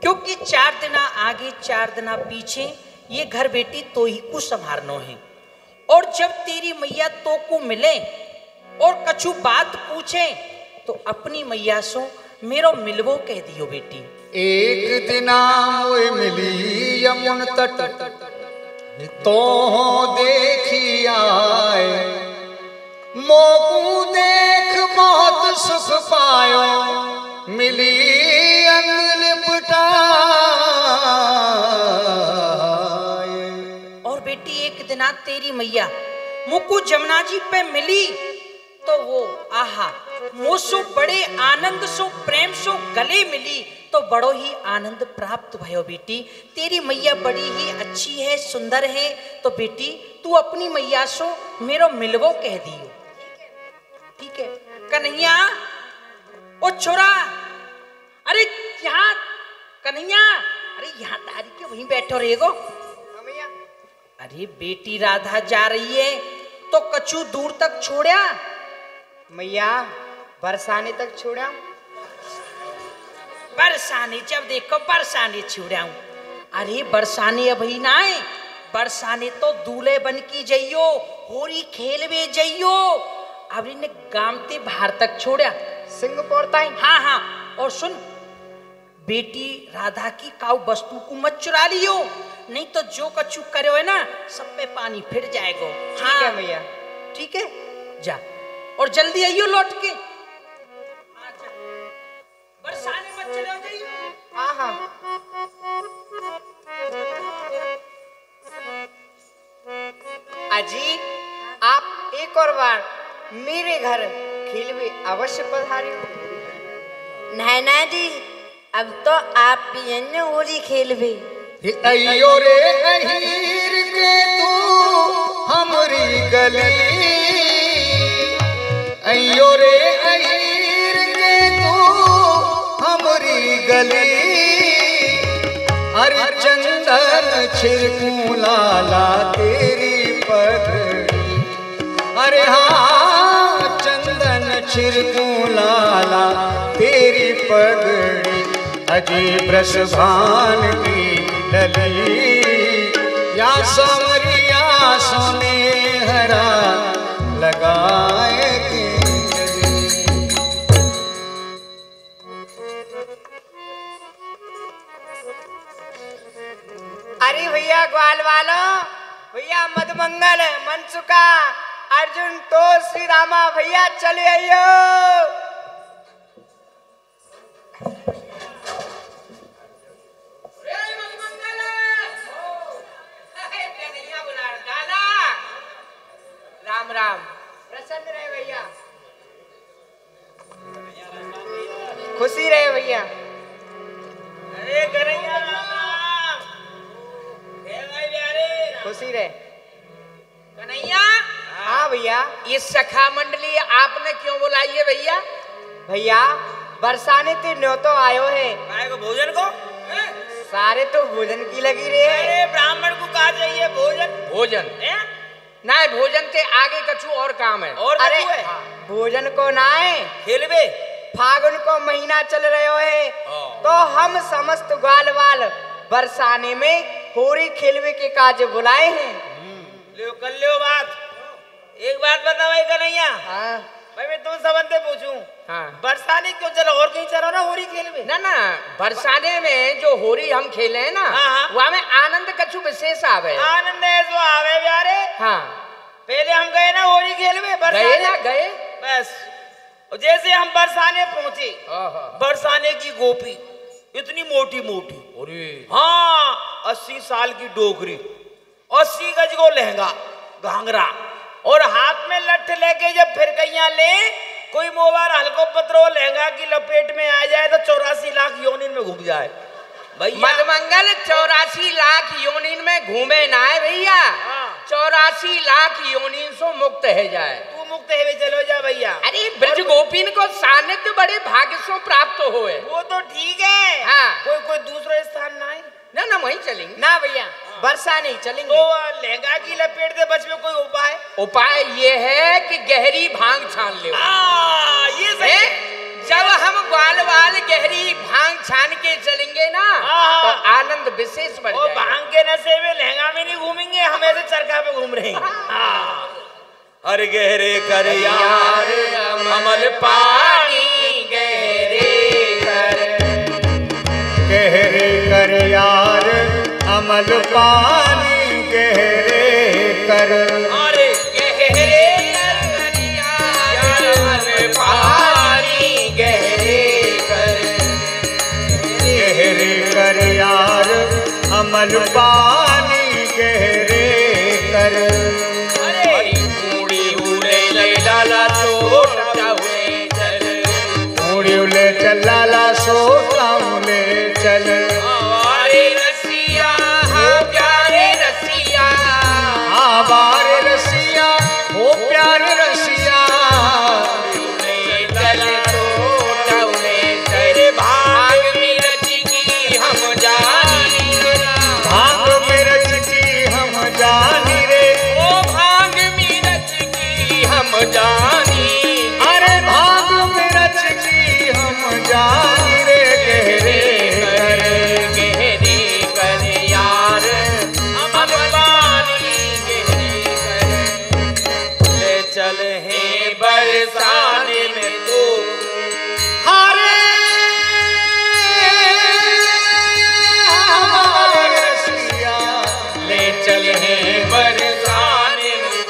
क्योंकि 4 दिन आगे 4 दिन पीछे ये घर बेटी तो ही को संभालना है। और जब तेरी मैया तो को मिले और कछु बात पूछे तो अपनी मैया सो मेरो मिलवो कह दियो बेटी। एक दिना मोए मिली यमुन तट, तो देखी आए, मोकू देख बहुत सुख पायो, मिली अंग लिपटाए। और बेटी एक दिना तेरी मैया मुकु जमुना जी पे मिली तो वो आहा मोसो बड़े आनंद सो प्रेम सो गले मिली तो बड़ो ही आनंद प्राप्त भयो। बेटी तेरी मैया बड़ी ही अच्छी है, सुंदर है, तो बेटी तू अपनी मैया सो मेरो मिलवो कह दियो। ठीक है कन्हैया? ओ छोरा, अरे यहाँ कन्हैया, अरे यहाँ तारी के वहीं बैठो रहेगो। अरे बेटी राधा जा रही है तो कछु दूर तक छोड़ा? मैया बरसाने तक छोड़ा। बरसाने जब देखो बरसाने छोड़ा हूं। अरे बरसाने अभी ना आए, बरसाने तो दूल्हे बन की जइयो, होरी खेलवे जइयो। अब इन्हें गामते बाहर तक छोड़ा सिंगापुर तक। हाँ हाँ। और सुन बेटी राधा की काउ वस्तु को मत चुरा लियो, नहीं तो जो कछु करे है ना सब पे पानी फिर जाएगा। ठीक है मैया। ठीक है जा, और जल्दी आइयो लौट के। बरसाने मत चले जाइयो। हाँ हाँ। अजी आप एक और बार मेरे घर खिलवे अवश्य पधारियो। नैना जी अब तो आप भी होली खेलवे। अयो रे अहीर के तू हमरी गली, अयो रे अहीर के तू हमरी गली, अरे चंदन छिड़कू लाला तेरी पगड़ी, अरे हाँ चंदन छिड़कू लाला तेरी पगड़ी, अजी ब्रसभान की लली, या समरिया सोने हरा लगाए की गली। अरे भैया ग्वाल वालो, भैया मधुमंगल मनसुका अर्जुन तो श्री रामा भैया चले आइयो। राम राम, प्रसन्न रहे भैया, खुशी रहे भैया। अरे कन्हैया राम, खुशी रहे कन्हैया। हाँ भैया। ये सखा मंडली आपने क्यों बुलाई है भैया? भैया बरसाने ते न्यो तो आयो है, काय को भोजन को? सारे तो भोजन की लगी रहे है। अरे ब्राह्मण को कहा चाहिए भोजन। भोजन ना है, भोजन के आगे कछु और काम है। और अरे है भोजन को ना है, खेलवे फागुन को महीना चल रहे है, तो हम समस्त ग्वाल वाल बरसाने में होरी खेलवे के काज बुलाए हैं। लियो कर लियो बात। एक बात बता भाई कन्हैया, हाँ भाई मैं तुम सबंधे पूछूं, हाँ। बरसाने क्यों चलो और कहीं चलो ना होरी खेलवे? ना ना, बरसाने में जो होरी हम खेले हैं ना, हाँ। वहाँ में आनंद कछु विशेष आवे। आनंद है जो आवे प्यारे। हाँ पहले हम गए ना होरी खेलवे गए ना गए। बस जैसे हम बरसाने पहुंचे, ओहो। बरसाने की गोपी इतनी मोटी मोटी। अरे हाँ 80 साल की डोकरी, 80 गज को लहंगा घाघरा, और हाथ में लठ लेके जब फिर कहीं ले कोई मोबाइल हल्को पत्रो लहंगा की लपेट में आ जाए तो 84 लाख योनिन में घूम जाए भैया। मदमंगल 84 लाख योनिन में घूमे ना है भैया, 84 लाख योनिन से मुक्त है जाए। तू मुक्त है चलो जा भैया। अरे ब्रज गोपीन को सानिध्य बड़े भाग्य से प्राप्त हुए। वो तो ठीक है। हाँ। कोई दूसरा स्थान ना है ना वहीं चलेंगे ना भैया, वर्षा नहीं चलेंगे। तो लहंगा की लपेट दे बच में कोई उपाय? उपाय ये है कि गहरी भांग छान ले। ये सही है। जब हम ग्वाल वाल गहरी भांग छान के चलेंगे ना तो आनंद विशेष बढ़ जाएगा। भांग के नशे में लहंगा में नहीं घूमेंगे, हम ऐसे चरखा पे घूम रहे हैं। हर गहरे कर यार अमल पानी गहरे कर, गहरे कर यार अमल पानी गहरे कर। अरे गहरे कर यार अमल पानी गहरे कर, गहरे कर यार अमल पानी गहरे कर। अरे पूरी उड़े लाला चोट हुए चल, पूरी उले चल लाला सोताउले चल। हमारे रसिया हाँ प्यारे रसिया, बारे रसिया हो प्यारे रसिया। चल तो तेरे भाग में रच की हम जानी, भाग में रच की हम जानी रे। ओ भाग में रच की हम जानी, अरे भाग में रच की हम जानी रे। गहरे कर यार अमल पानी गहरे कर, ले चल है बरसाने में तो हरे हमारे रसिया। ले चल है बरसाने में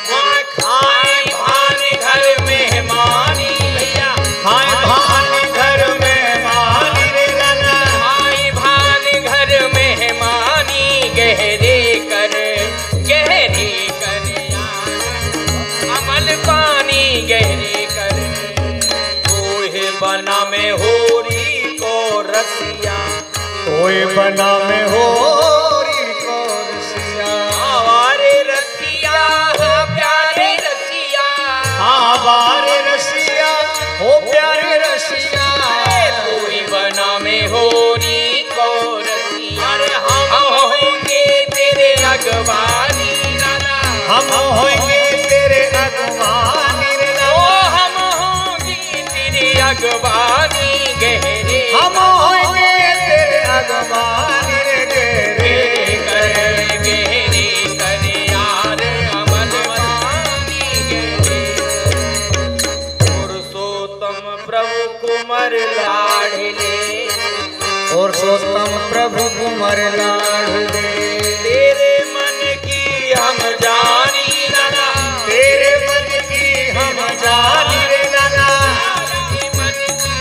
तो खाए भान घर मेहमानी भैया, हाय भान घर में मानी रे लाला। खाए भान घर मेहमानी गहरे कर यार अमल पानी गहरे कर। ओहे बना में होरी को रसिया, कोई बना में हो को रसिया। हमारे रसिया प्यारे रसिया, बारे रसिया हो प्यारे रसिया। कोई बना में होरी को रसिया। अरे हम होंगे तेरे अगवानी नाना, हम होंगे तेरे अगवानी रे ओ लाला। हम होंगे तेरे अगवानी गहरे, हम होंगे तेरे अगवानी रे। गहरे गहरे कर यार अमल पानी गहरे। पुरुषोत्तम प्रभु कुमार लाडले, पुरुषोत्तम प्रभु कुमार लाडले। तेरे मन की हम जानी नाना, तेरे मन की हम जानी रे लाला। मन की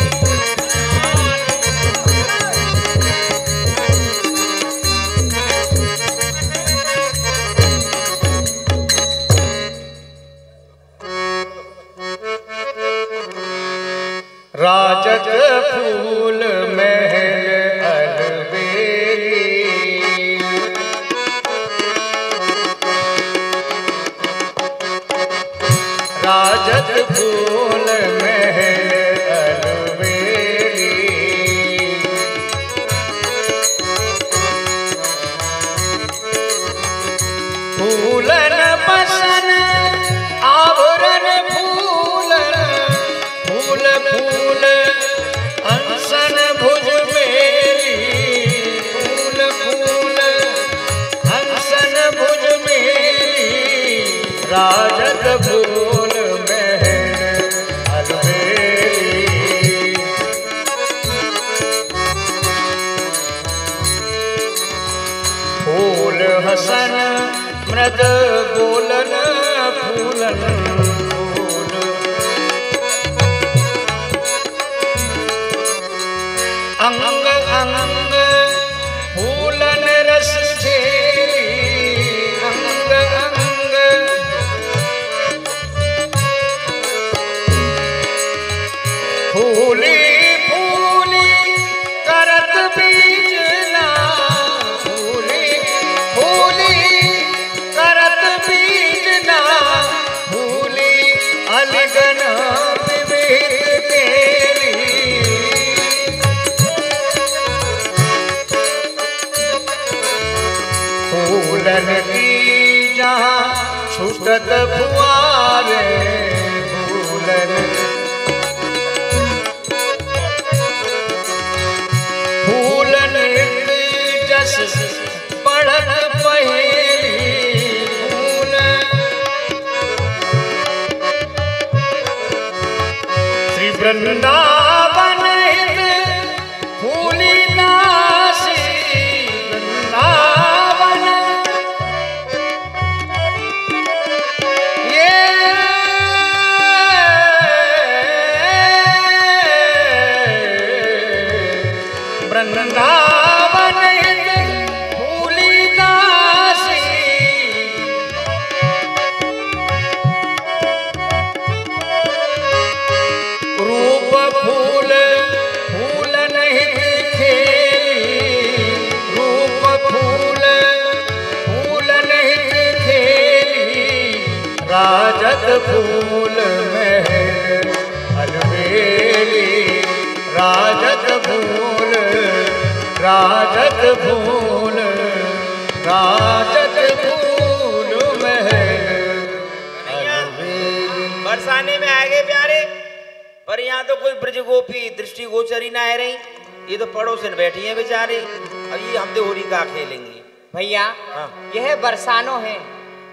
राजक फूल महल अलबेरी। राजक फूल महल अलबेरी। फूलन बसन आवरण फूलन, फूल फूल हंसन भुज मेरी। फूल फूल हंसन भुज मेरी। राजक फूल महल अलबेरी। फूल हसन मृद बोलन फूलन फूल। अंग अंग फूलन रस झेली अंग अंग फूली फूली करत बीजना फूली फूली करत बीजना फूली अलगना विवेक तेरी फूलन की जहाँ छुटत फुआरे फूलन फूलन जस बढ़त पहेली फूल श्री वृंदावन फूली नासी वृंदावन ये वृंदावन फूली नासी रूप फूल फूल नहीं खेली रूप फूल फूल नहीं खेली राजत फूल में अलवेली राजत फूल राजत फूल राजत फूल महल बरसाने में आए गए प्यारे, पर यहाँ तो कोई ब्रज गोपी दृष्टि गोचरी ना है रही। ये तो पड़ोसन बैठी हैं बेचारे, और ये हम तो होली का खेलेंगे भैया। हाँ। यह बरसानो है।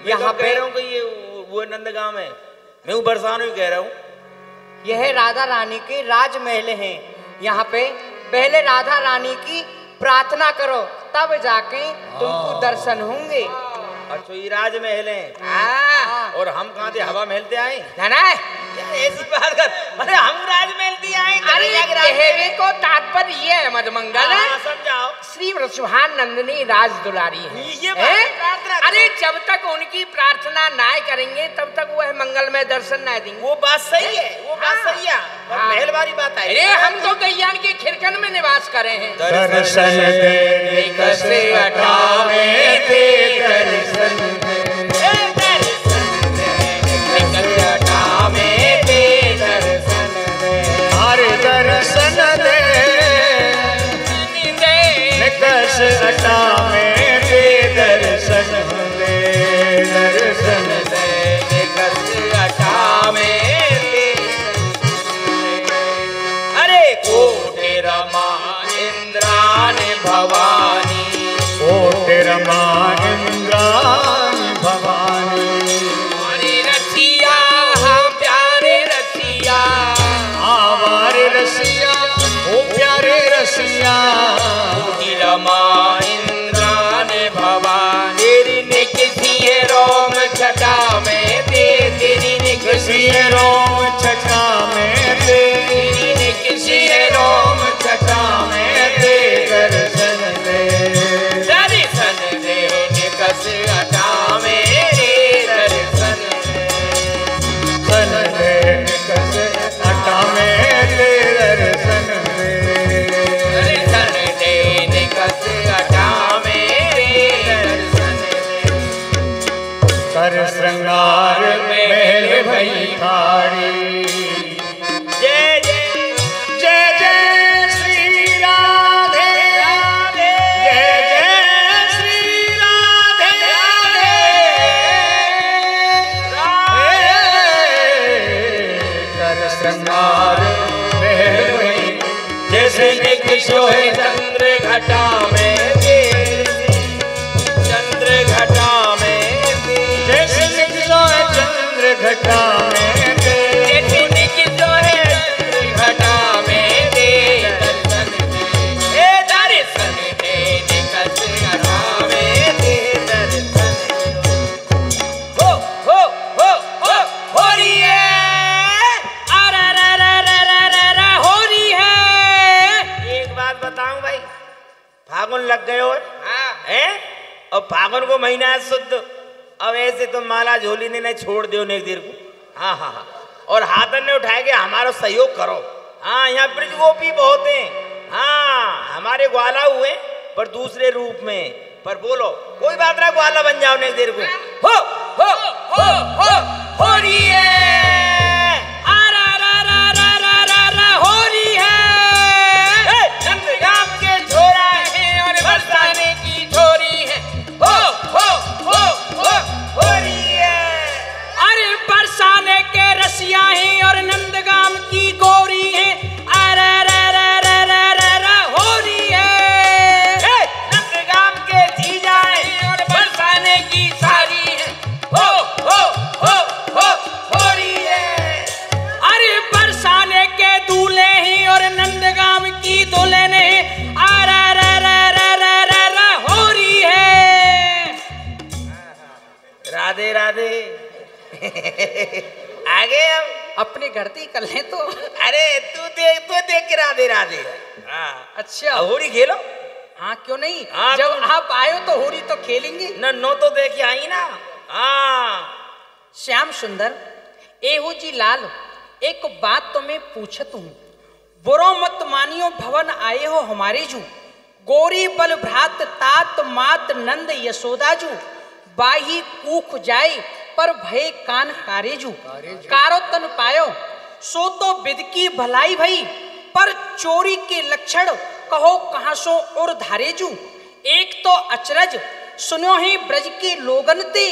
यहाँ कह पे रहा हूँ कि ये वो नंदगांव है, मैं वो बरसानो ही कह रहा हूँ। यह राधा रानी के राजमहल हैं। यहाँ पे पहले राधा रानी की प्रार्थना करो, तब जाके तुमको दर्शन होंगे। अच्छा ये राजमहल है, हाँ। और हम कहाँ थे हवा महल से आए? ना ना यार ऐसी बात कर, अरे हम राजमहल से आए। अरे कहने को तात्पर्य ये है मधुमंगल, हाँ, समझाओ। श्री वृषभान नंदिनी राज दुलारी है। ये बात हैं? प्रार्थना अरे जब तक उनकी प्रार्थना ना करेंगे तब तक वह मंगलमय दर्शन ना देंगे। वो बात सही है, वो बात हाँ। सही है, पर हाँ। महल वाली बात है। अरे हम तो गैयान के खिरकन में निवास करे हैं। दर्शन देने कसे अठावे थे दर्शन हरे दर्शन दे निकस अठावे थे दर्शन दे दर्शन दे निकस अठावे अरे कोटि रमा इंद्राणी भवानी कोटि रमा इंद्राणी भवानी अरे रसिया हाँ प्यारे रसिया आवारे रसिया ओ प्यारे रसिया कोटि रमा इंद्राणी भवानी तेरी निकसी है रोम छटा में दे तेरी निकसी है रोम छठा में दे तेरी निकसी है रोम छटा में दे दर्शन दे दर्शन दे निकस अटा मेरे दर्शन सन दे निकस अटा में दे दर्शन दे दर्शन दे निकस अटा मेरे दर्शन कर श्रृंगार महल भई ठाड़ी जय जय जय जय श्री राधे राधे जय जय श्री राधे कर श्रृंगार महल भई जैसे निक सोहे चंद्र घटा में चंद्र घटा में जैसे निकलो चंद्र घटा में जैसे निक सोहे चंद्र घटा में दे दर्शन दे ए दर्शन दे निकस अटा में दे दर्शन हो हो रही है। अरे हो रही है। एक बात बताऊं भाई, लग गए हो हैं? और फागुन को महीना है शुद्ध। अब ऐसे तो माला झोली ने नहीं छोड़ दो एक देर को। हाँ हाँ हाँ, और हाथन ने उठाए के हमारा सहयोग करो। हाँ, यहाँ ब्रिज गोपी बहुत हैं। हाँ, हमारे ग्वाला हुए पर दूसरे रूप में। पर बोलो कोई बात ना, ग्वाला बन जाओ एक देर को। हो हो हो हो हो रही है, हो रही है, नंदगाम के छोरा है और बरसाने की छोरी है। हो रही है। अरे बरसाने के रसिया हैं और नंदगाम की गोरी है। अरे हो रही है, नंदगाम के जीजा है और बरसाने की सारी है। हो रही है। अरे बरसाने के दूल्हे हैं और नंदगाम की दुल्हन है। अरे हो रही है। राधे राधे। आगे अब अपने गढ़ती कर ले तो। अरे तू देख के राधे राधे। हाँ, अच्छा, होरी खेलो। हाँ क्यों नहीं, हाँ, जब तो- आप आए हो तो होरी तो खेलेंगे। न नो तो देख के आई ना। हाँ, श्याम सुंदर, एहो जी लाल, एक बात तो मैं पूछत हूँ। बुरो मत मानियो, भवन आए हो हमारे जू। गोरी बल भ्रात तात मात नंद यशोदा जू। बाही कूख जाए पर भय कान कारेजू। कारो तन पायो सो तो विद की भलाई भई, पर चोरी के लक्षण कहो कहाँ सो और धारेजू। एक तो अचरज सुनो ही ब्रज के लोगन ते,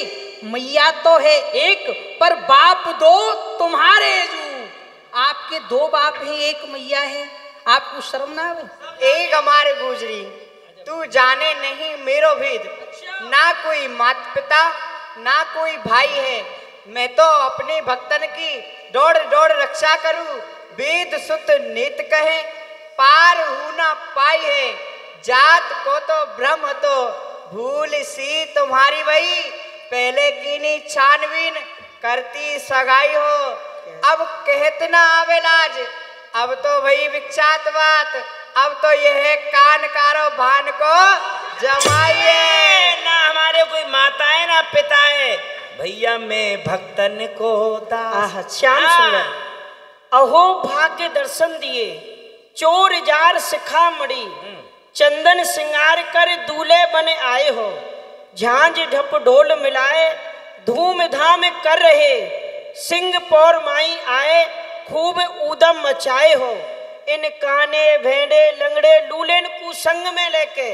मैया तो है एक पर बाप दो तुम्हारे जू। आपके दो बाप हैं, एक मैया है, आपको शर्म ना आवे? एक हमारे गुजरी, तू जाने नहीं मेरो भेद। ना कोई माता पिता ना कोई भाई है, मैं तो अपने भक्तन की दौड़ दौड़ रक्षा करूं। वेद सुत नेत कहे पार हूं ना पाई है। जात को तो भ्रम तो भूल सी तुम्हारी वही। पहले कीनी छानबीन करती सगाई हो, अब कहत ना आवे लाज। अब तो वही विख्यात बात, अब तो यह कान कारो भान को जमाइए। ना हमारे कोई माता है ना पिता है, भैया मैं भक्तन को दास। श्याम सुंदर, अहो भाग्य दर्शन दिए, चोर जार सिखा मड़ी। चंदन सिंगार कर दूल्हे बने आए हो। झांझ ढप ढोल मिलाए धूम धाम कर रहे। सिंह पौर माई आए खूब ऊदम मचाए हो। इन काने भेड़े लंगड़े लूलेन को संग में लेके,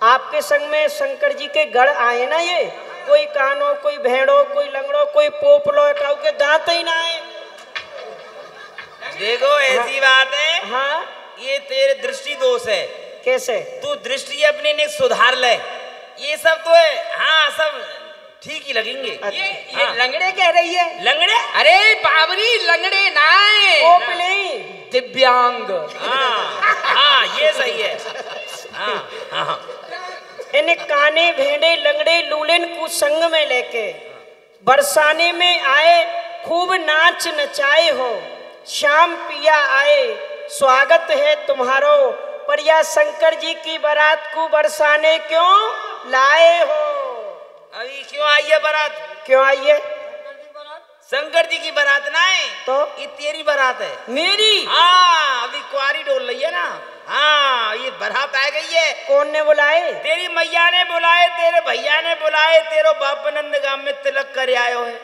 आपके संग में शंकर जी के गढ़ आए ना। ये कोई कानो, कोई भेड़ो, कोई लंगड़ो, कोई पोपलो, काऊ के दांत ही ना आए। देखो ऐसी बात है। हाँ, ये तेरे दृष्टि दोष है। कैसे? तू दृष्टि अपने ने सुधार ले। ये सब तो है, हाँ सब ठीक ही लगेंगे। ये लंगड़े कह रही है? लंगड़े? अरे बाबरी, लंगड़े नाए, पोपली, दिव्यांग। हाँ हाँ, ये सही है। हाँ हाँ, इन काने भेड़े लंगड़े लूलेन को संग में लेके बरसाने में आए खूब नाच नचाए हो। श्याम पिया आए स्वागत है तुम्हारो, पर या शंकर जी की बारात को बरसाने क्यों लाए हो? अभी क्यों आई है बारात? क्यों आई है? शंकर जी की बारात ना है तो ये तेरी बारात है। मेरी? हाँ, अभी कुआरी डोल रही है ना। हाँ, ये बारात आ गई है। कौन ने बुलाए? तेरी मैया ने बुलाए, तेरे भैया ने बुलाए, तेरो बाप नंदगाम में तिलक कर आयो है।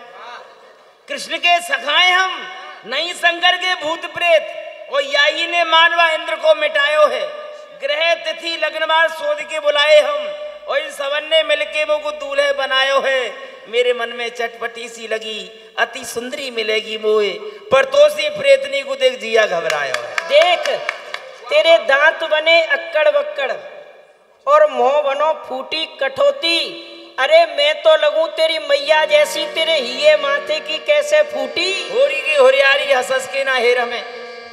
कृष्ण के सखाए हम, नहीं शंकर के भूत प्रेत। और याही ने मानवा इंद्र को मिटायो है। ग्रह तिथि लग्नवार सोध के बुलाए हम, और इन सबन ने मिलके मुझको दूल्हे बनायो है। मेरे मन में चटपटी सी लगी, अति सुंदरी मिलेगी मोए, पर तो सी प्रेतनी को देख जिया घबरायो है। देख, तेरे दांत बने अक्कड़ बक्कड़ और मुंह बनो फूटी कठौती। अरे मैं तो लगूं तेरी मैया जैसी, तेरे हिये माथे की कैसे फूटी। होरी की होरियारी हसस के ना हेर हमें,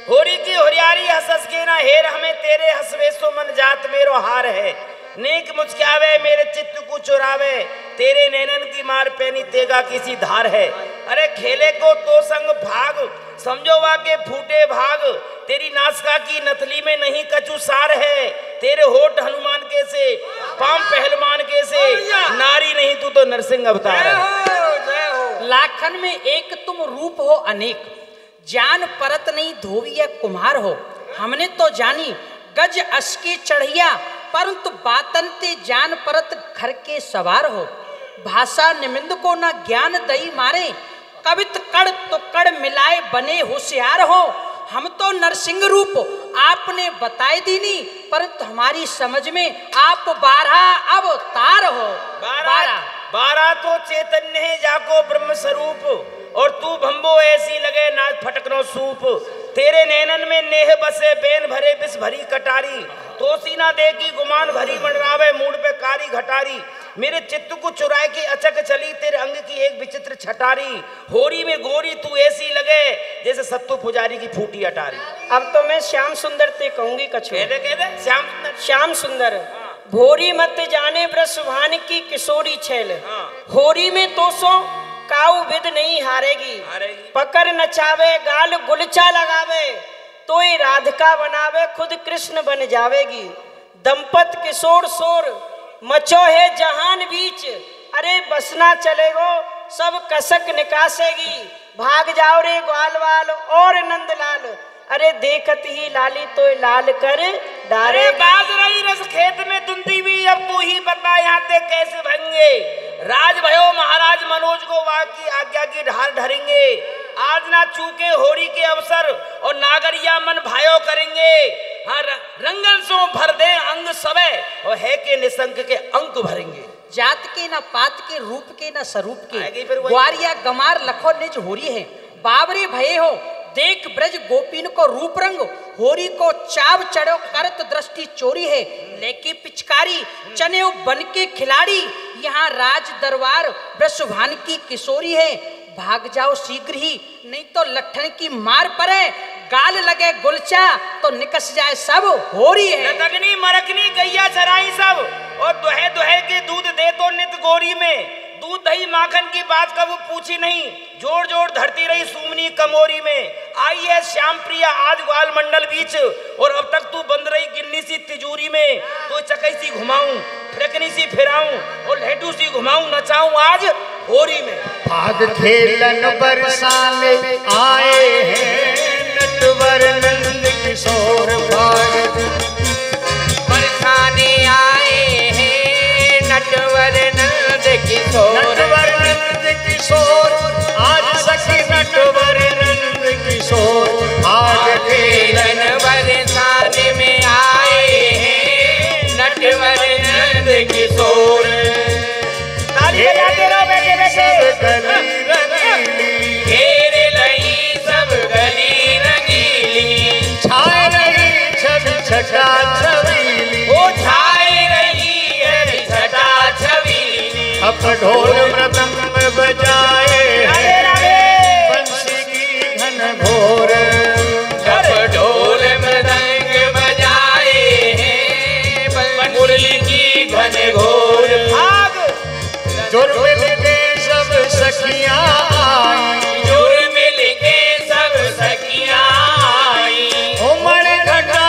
होरी की होरियारी हसस के ना हेर हमें। तेरे हसवे सो मन जात मेरो हार है। नेक मुझक्यावे मेरे चित्त को चुरावे, तेरे नैनन की मार पैनी तेगा किसी धार है। अरे खेले को तो संग भाग, समझो वाके फूटे भाग। तेरी नासका की नथली में नहीं कछु सार है। तेरे होठ हनुमान कैसे, पाम पहलवान कैसे, नारी नहीं तू तो नरसिंह अवतार है। लाखन में एक तुम रूप हो अनेक, जान परत नहीं धोबिया कुम्हार हो। हमने तो जानी गज अस्की चढ़िया, परंतु बातन ते जान परत घर के सवार हो। भाषा निमिंद को न ज्ञान दई मारे, कवित कड़ तो कड़ मिलाए बने होशियार हो। हम तो नरसिंह रूप आपने बताए दीनी, परंतु हमारी समझ में आप 12 अवतार हो। 12 तो चैतन्य है जाको ब्रह्म स्वरूप, और तू भंबो ऐसी लगे ना फटकनो सूप। तेरे नैनन में नेह बसे बेन भरे बिस भरी कटारी, तो सीना दे की गुमान भरी मंडरावे मूड पे कारी घटारी। मेरे चित्त को चुराए के अचक चली तेरे अंग की एक विचित्र छटारी। होरी में गोरी तू ऐसी लगे जैसे सत्तू पुजारी की फूटी अटारी। अब तो मैं श्याम सुंदर ते कहूंगी कछु। कह दे श्याम सुंदर। श्याम सुंदर भोरी मत जाने ब्रसभान की किशोरी छैल, होरी में तो सो काऊ विद नहीं हारेगी। पकड़ नचावे गाल गुलचा लगावे, तो ये राधिका बनावे खुद कृष्ण बन जावेगी। दंपत किशोर शोर मचो है जहान बीच, अरे बसना चलेगो सब कसक निकासेगी। भाग जाओ रे ग्वाल वाल और नंदलाल, अरे देखत ही लाली तो लाल कर डारे। अरे बाज रही रस खेत में दुंदी भी, अब तू ही बता यहाँ ते कैसे भंगे। राज भयो महाराज मनोज को वहाँ की आज्ञा की ढाल ढरेंगे। आज ना चूके होरी के अवसर, और नागरिया मन भायो करेंगे। हाँ रंगन सो भर दे अंग सबे, और है के निसंक के अंक भरेंगे। जात के न पात के, रूप के न स्वरूप के, ग्वारिया गमार लखो निज होरी है। बाबरे भये हो देख ब्रज गोपीन को रूप रंग, होरी को चाव चढ़ो करत दृष्टि चोरी है। लेके पिचकारी चने बन के खिलाड़ी, यहाँ राज दरबार ब्रसभान की किशोरी है। भाग जाओ शीघ्र ही, नहीं तो लट्ठन की मार पड़े। गाल लगे गुलचा तो निकस जाए सब होरी है। लतकनी मरकनी गैया चराई सब, और दुहे दुहे के दूध दे तो नित गोरी में। दूध दही माखन की बात कब पूछी नहीं, जोड़ जोड़ धरती रही सुमनी कमोरी में। आई है श्याम प्रिया आज ग्वाल मंडल बीच, और अब तक तू बंद रही गिन्नी सी तिजूरी में। तो चकई सी घुमाऊं, फिरकनी सी फिराऊं, और लहटू सी घुमाऊं नचाऊं आज होरी में। भाग खेलन बरसाने आए हैं नटवर नंद किशोर। भाग बरसाने आए हैं नटवर नंद किशोर। नटवर नंद किशोर आज सखी नटवर नंद किशोर। भाग खेलन बरसाने में आए हैं नटवर नंद किशोर। ताली बजाते रहो बेटे बेटे। घेर लही सब गली रंगीली, छाए रही छवि छटा छबीली। वो छाए रही है छटा छबीली। अब ढोल मृदंग बजाए बंसी की घन घोर। जब ढोल मृदंग बजाए हैं मुरली की घन घोर। जुर मिल के सब सखियां आई, जुर मिल के सब सखियां आई। उमड़ घटा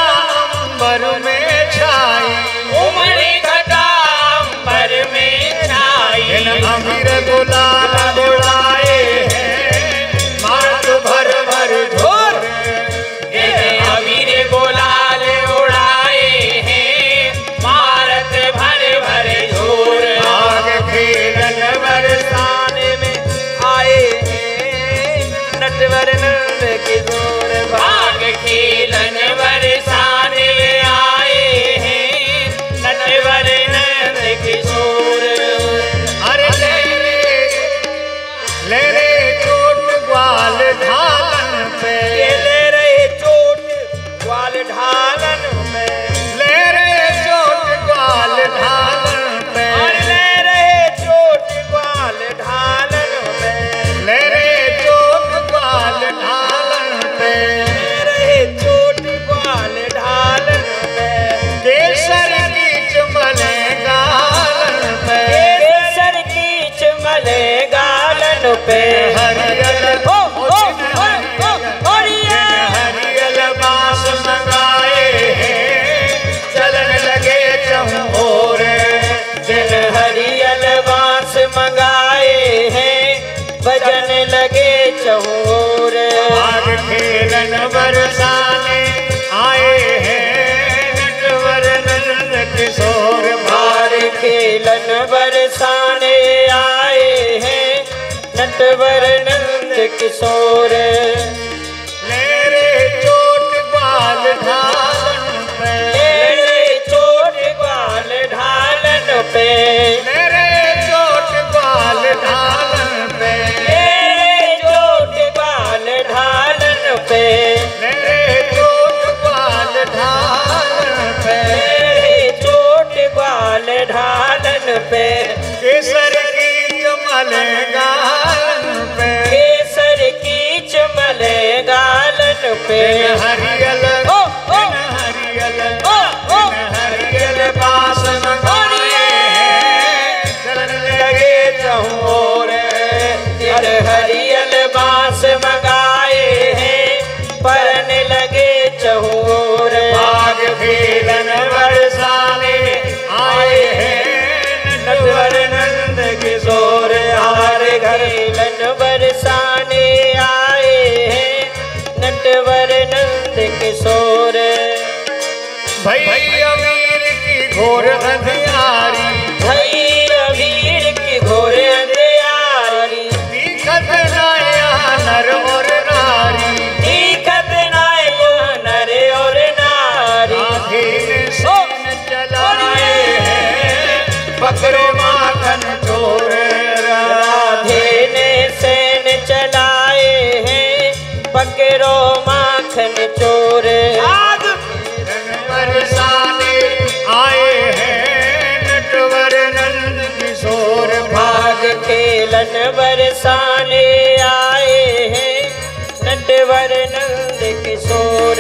अंबर में छाई, उमड़ घटा अंबर में छाई। इन अमीर किशोर भार खेलन बरसाने आए हैं नटवर नंद किशोर। मेरे चोट बाल ढालन पे, मेरे चोट बाल ढालन पे, मेरे चोट बाल ढालन पे, मेरे चोट बाल ढालन पे, मेरे चोट बाल ढालन पे, मेरे चोट बाल ढालन पे, केसर की कमल गालन पे, केसर की चमल गालन पे, हरियल ओ, ओ, हरियल ओ, ओ, हरियल बास मंगाए हैं, चलन लगे चहुओर। हर हरियल बांस मंगाए हैं परन लगे चहुओर। बाग खेलन बरसाने आए हैं नटवर नंद किशोर। हमारे खेलन बरसाने आए हैं नटवर नंद किशोर। भैया वीर की घोर अंधियारी, भैया वीर की घोर अंधियारी, दिखत नाया नर और नारी, दिखत नाया नर और नारी। आधीन सीन चलाए हैं बकरे माखन चोर। राधे ने सेन चलाए हैं पकड़ो माखन चोर। बरसाने आए हैं नटवर नंद किशोर। भाग खेलन बरसाने आए हैं नटवर नंद किशोर।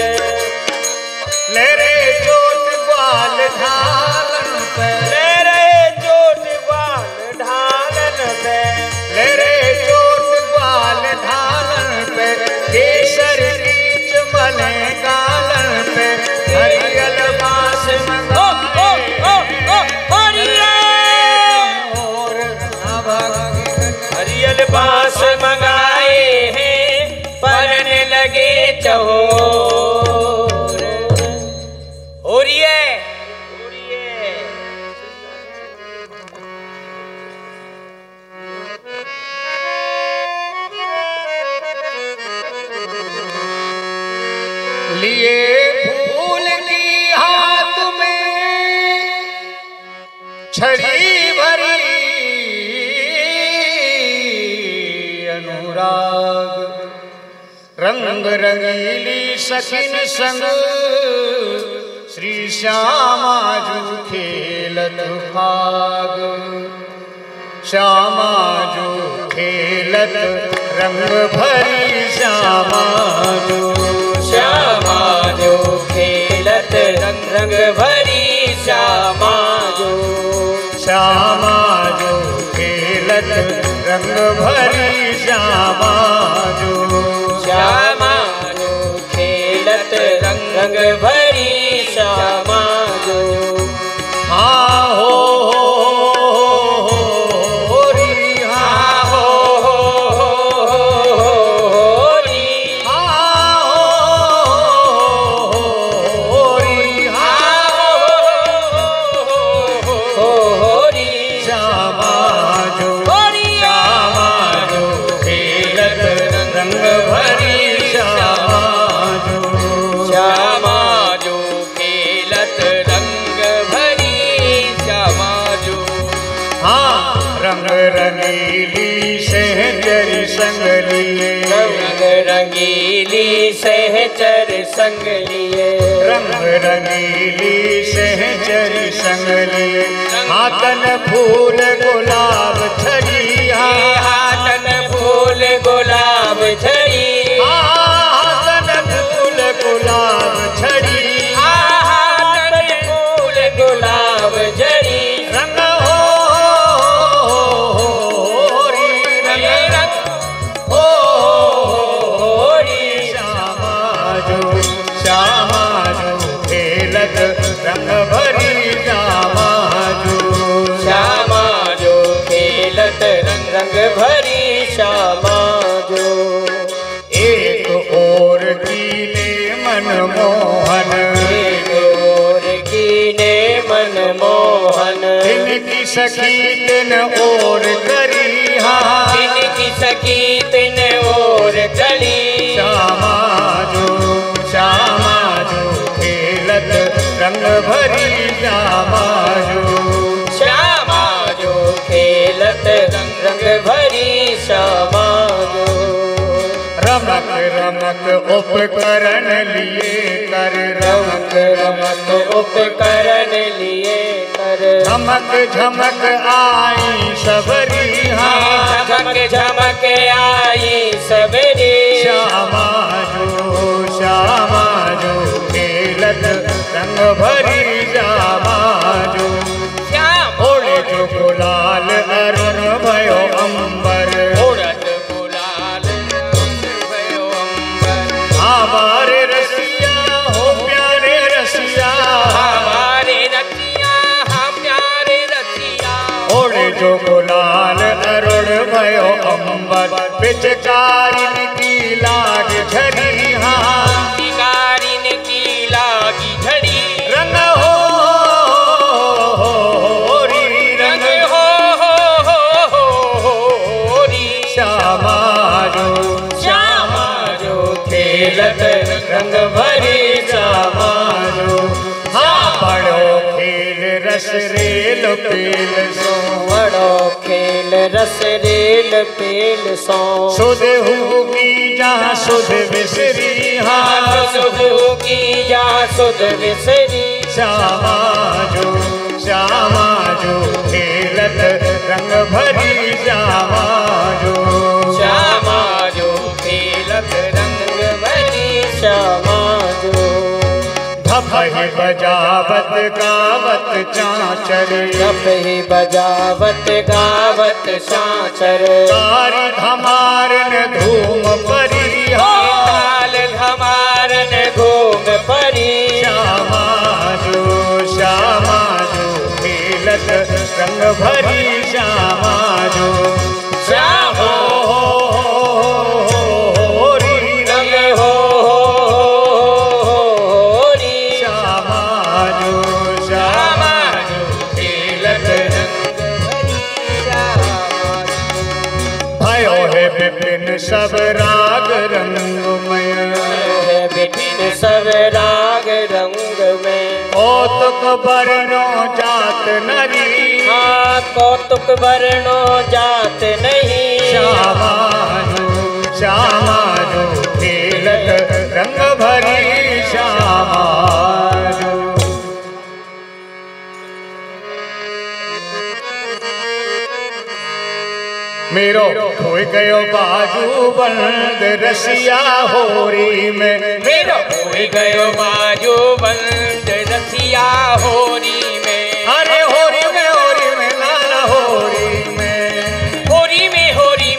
ले रे चोट बाल ढालन पे, ले रहे चोट बाल ढालन पे, ले रे चोट बाल ढालन पे, केसर की चमल गालन पे, हरियल बास ओ ओ ओ ओ हरिये और हरियल बांस मंगाए हैं परन लगे चहोर। होरिये लिए फूल की हाथ में छड़ी भरी, अनुराग रंग रंगीली सखिन संग, श्री श्यामा जो खेलत फाग। श्यामा जो खेलत रंग भरी, श्यामा जो, श्यामा जो खेलत रंग रंग भरी, श्यामा जो, श्यामा जो खेलत रंग भरी, श्यामा जो, श्यामा जो खेलत रंग रंग भरी, श्यामा जो। हाँ हो री, हाँ हो री, हाँ हो री, हाँ हो री, श्यामा जो, होरी श्यामा जो खेलत रंग भरी, श्यामा जो, श्यामा जो खेलत रंग भरी, श्यामा जो। हाँ रंग रंगीली सहचरी संग लिए, रंग रंगीली सहचर संग लिए, रंग रंगीली सहचरी संग लिए, हाथन फूल गुलाब छड़ी, हाथन फूल गुलाब झड़ी, हाथन फूल गुलाब छड़ी, हाथन फूल गुलाब झड़ी। रंग री, रंग होरी श्यामा जो, श्यामा जो खेलत रंग भरी, श्यामा जो, श्यामा जो खेलत रंग रंग भरी, श्यामा जो। एक और कीने मनमोहन, एक और कीने मनमोहन, की सखी तिन और करी हाँ तिनकी सखी तिन और करी श्यामा जो खेलत रंग भरी श्यामा जो खेलत रंग भरी श्यामा जो रमक रमक उपकरण लिए कर रमक रमक उपकरण लिए कर झमक झमक आई सबरी हाँ झमक झमक आई सबरी श्यामा जो खेलत रंग भरी श्यामा जो ओढ़े जो गुलाल अरुण भयो अंबर उड़त गुलाल भयो अंबर हमारे रसिया हो प्यारे रसिया हमारे रसिया हम प्यारे रसिया ओढ़े जो गुलाल अरुण भयो अंबर पिचकारिन की लाग झरी हाँ शिकारिन की लागी झड़ी रंग खेलत रंग भरी श्यामा जो हाँ बड़ो खेल रस रेल पेल सो बड़ो खेल रस रेल पेल सो सुध होगी जहाँ सुध बिसरी हाँ सुध होगी जहाँ सुध बिसरी श्यामा जो खेलत रंग भरी श्यामा जो खेलत रंग भरी श्यामा जो धपहि बजावत गावत चाँचर ही बजावत गावत सांचर कारी धमारन धूम परी ताल धमारन घूम परी श्यामा जो खेलत रंग भरी श्यामा जो श्यामा विपिन सब राग रंगमय विपिन सब राग रंग में कौतुक वर्णो जात नरी हाँ कौतुक वर्णो जात नहीं श्यामा जो खेलत रंग भरी श्यामा जो मेरो खोई गयो बाजू बंद रसिया होरी में मेरो खोई गयो बाजू बंद रसिया होरी में अरे होरी में लाला होरी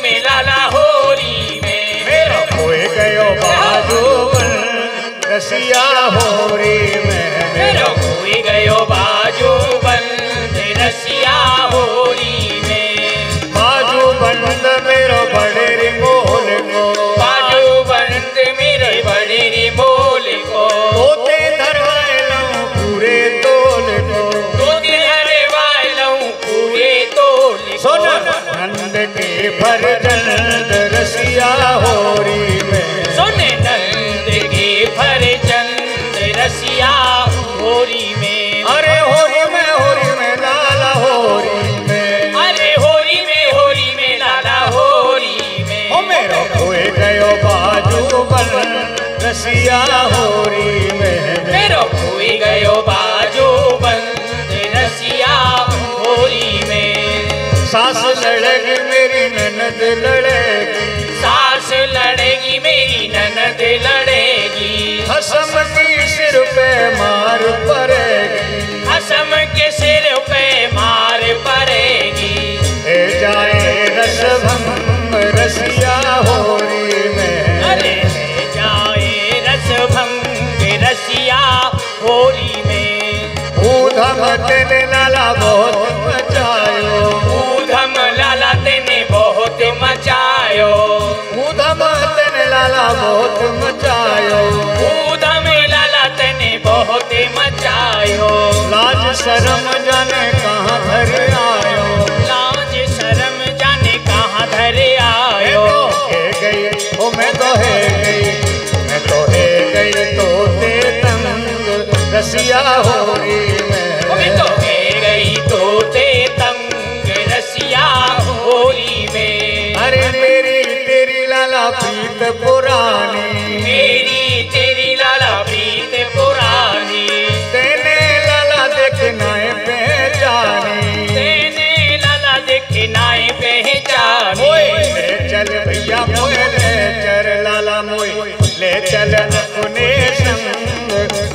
में लाला होरी में मेरो खोई गयो बाजू बंद रसिया होरी में मेरो खोई गयो बाजू बंद रसिया होरी बंद मेरो बड़े रे मोल को बाजू बंद मेरे बड़े रे मोल को तोते धरवालूं पूरे तोल को तोते धरवालूं पूरे तोल को सुन नंद के भर जंद रसिया होरी में सुन नंद के भर जंद रसिया होरी में अरे होरी में लाला होरी में अरे होरी में लाला होरी में ओ मेरो खोए गयो बाजू बंद रसिया होरी में मेरो खोई गयो बाजू बंद रसिया होरी में सास लड़ेगी मेरी ननद लड़ेगी सास लड़ेगी मेरी ननद लड़ेगी हसम की सिर पे मार पड़ेगी हसम के सिर पे मार पड़ेगी हे जाए रसभंग रसिया होरी में अरे जाए रसभंग रसिया होरी में ऊधम तेने लाला बहुत मचायो ऊधम लाला तेने बहुत मचायो ऊधम तेने लाला बहुत मचायो ऊधम लाला तेने बहुत मचायो लाज शर्म जाने कहाँ भर रसिया होरी में। अभी तो मैं गई तोते तंग रसिया होरी में। अरे मेरी तेरी लाला प्रीत पुरानी, मेरी तेरी लाला प्रीत पुरानी। तेने लाला देखना है पहचानी, तेने लाला देखना है पहचानी। ले चल भैया मोय ले चल लाला मोय, ले चल अपने संग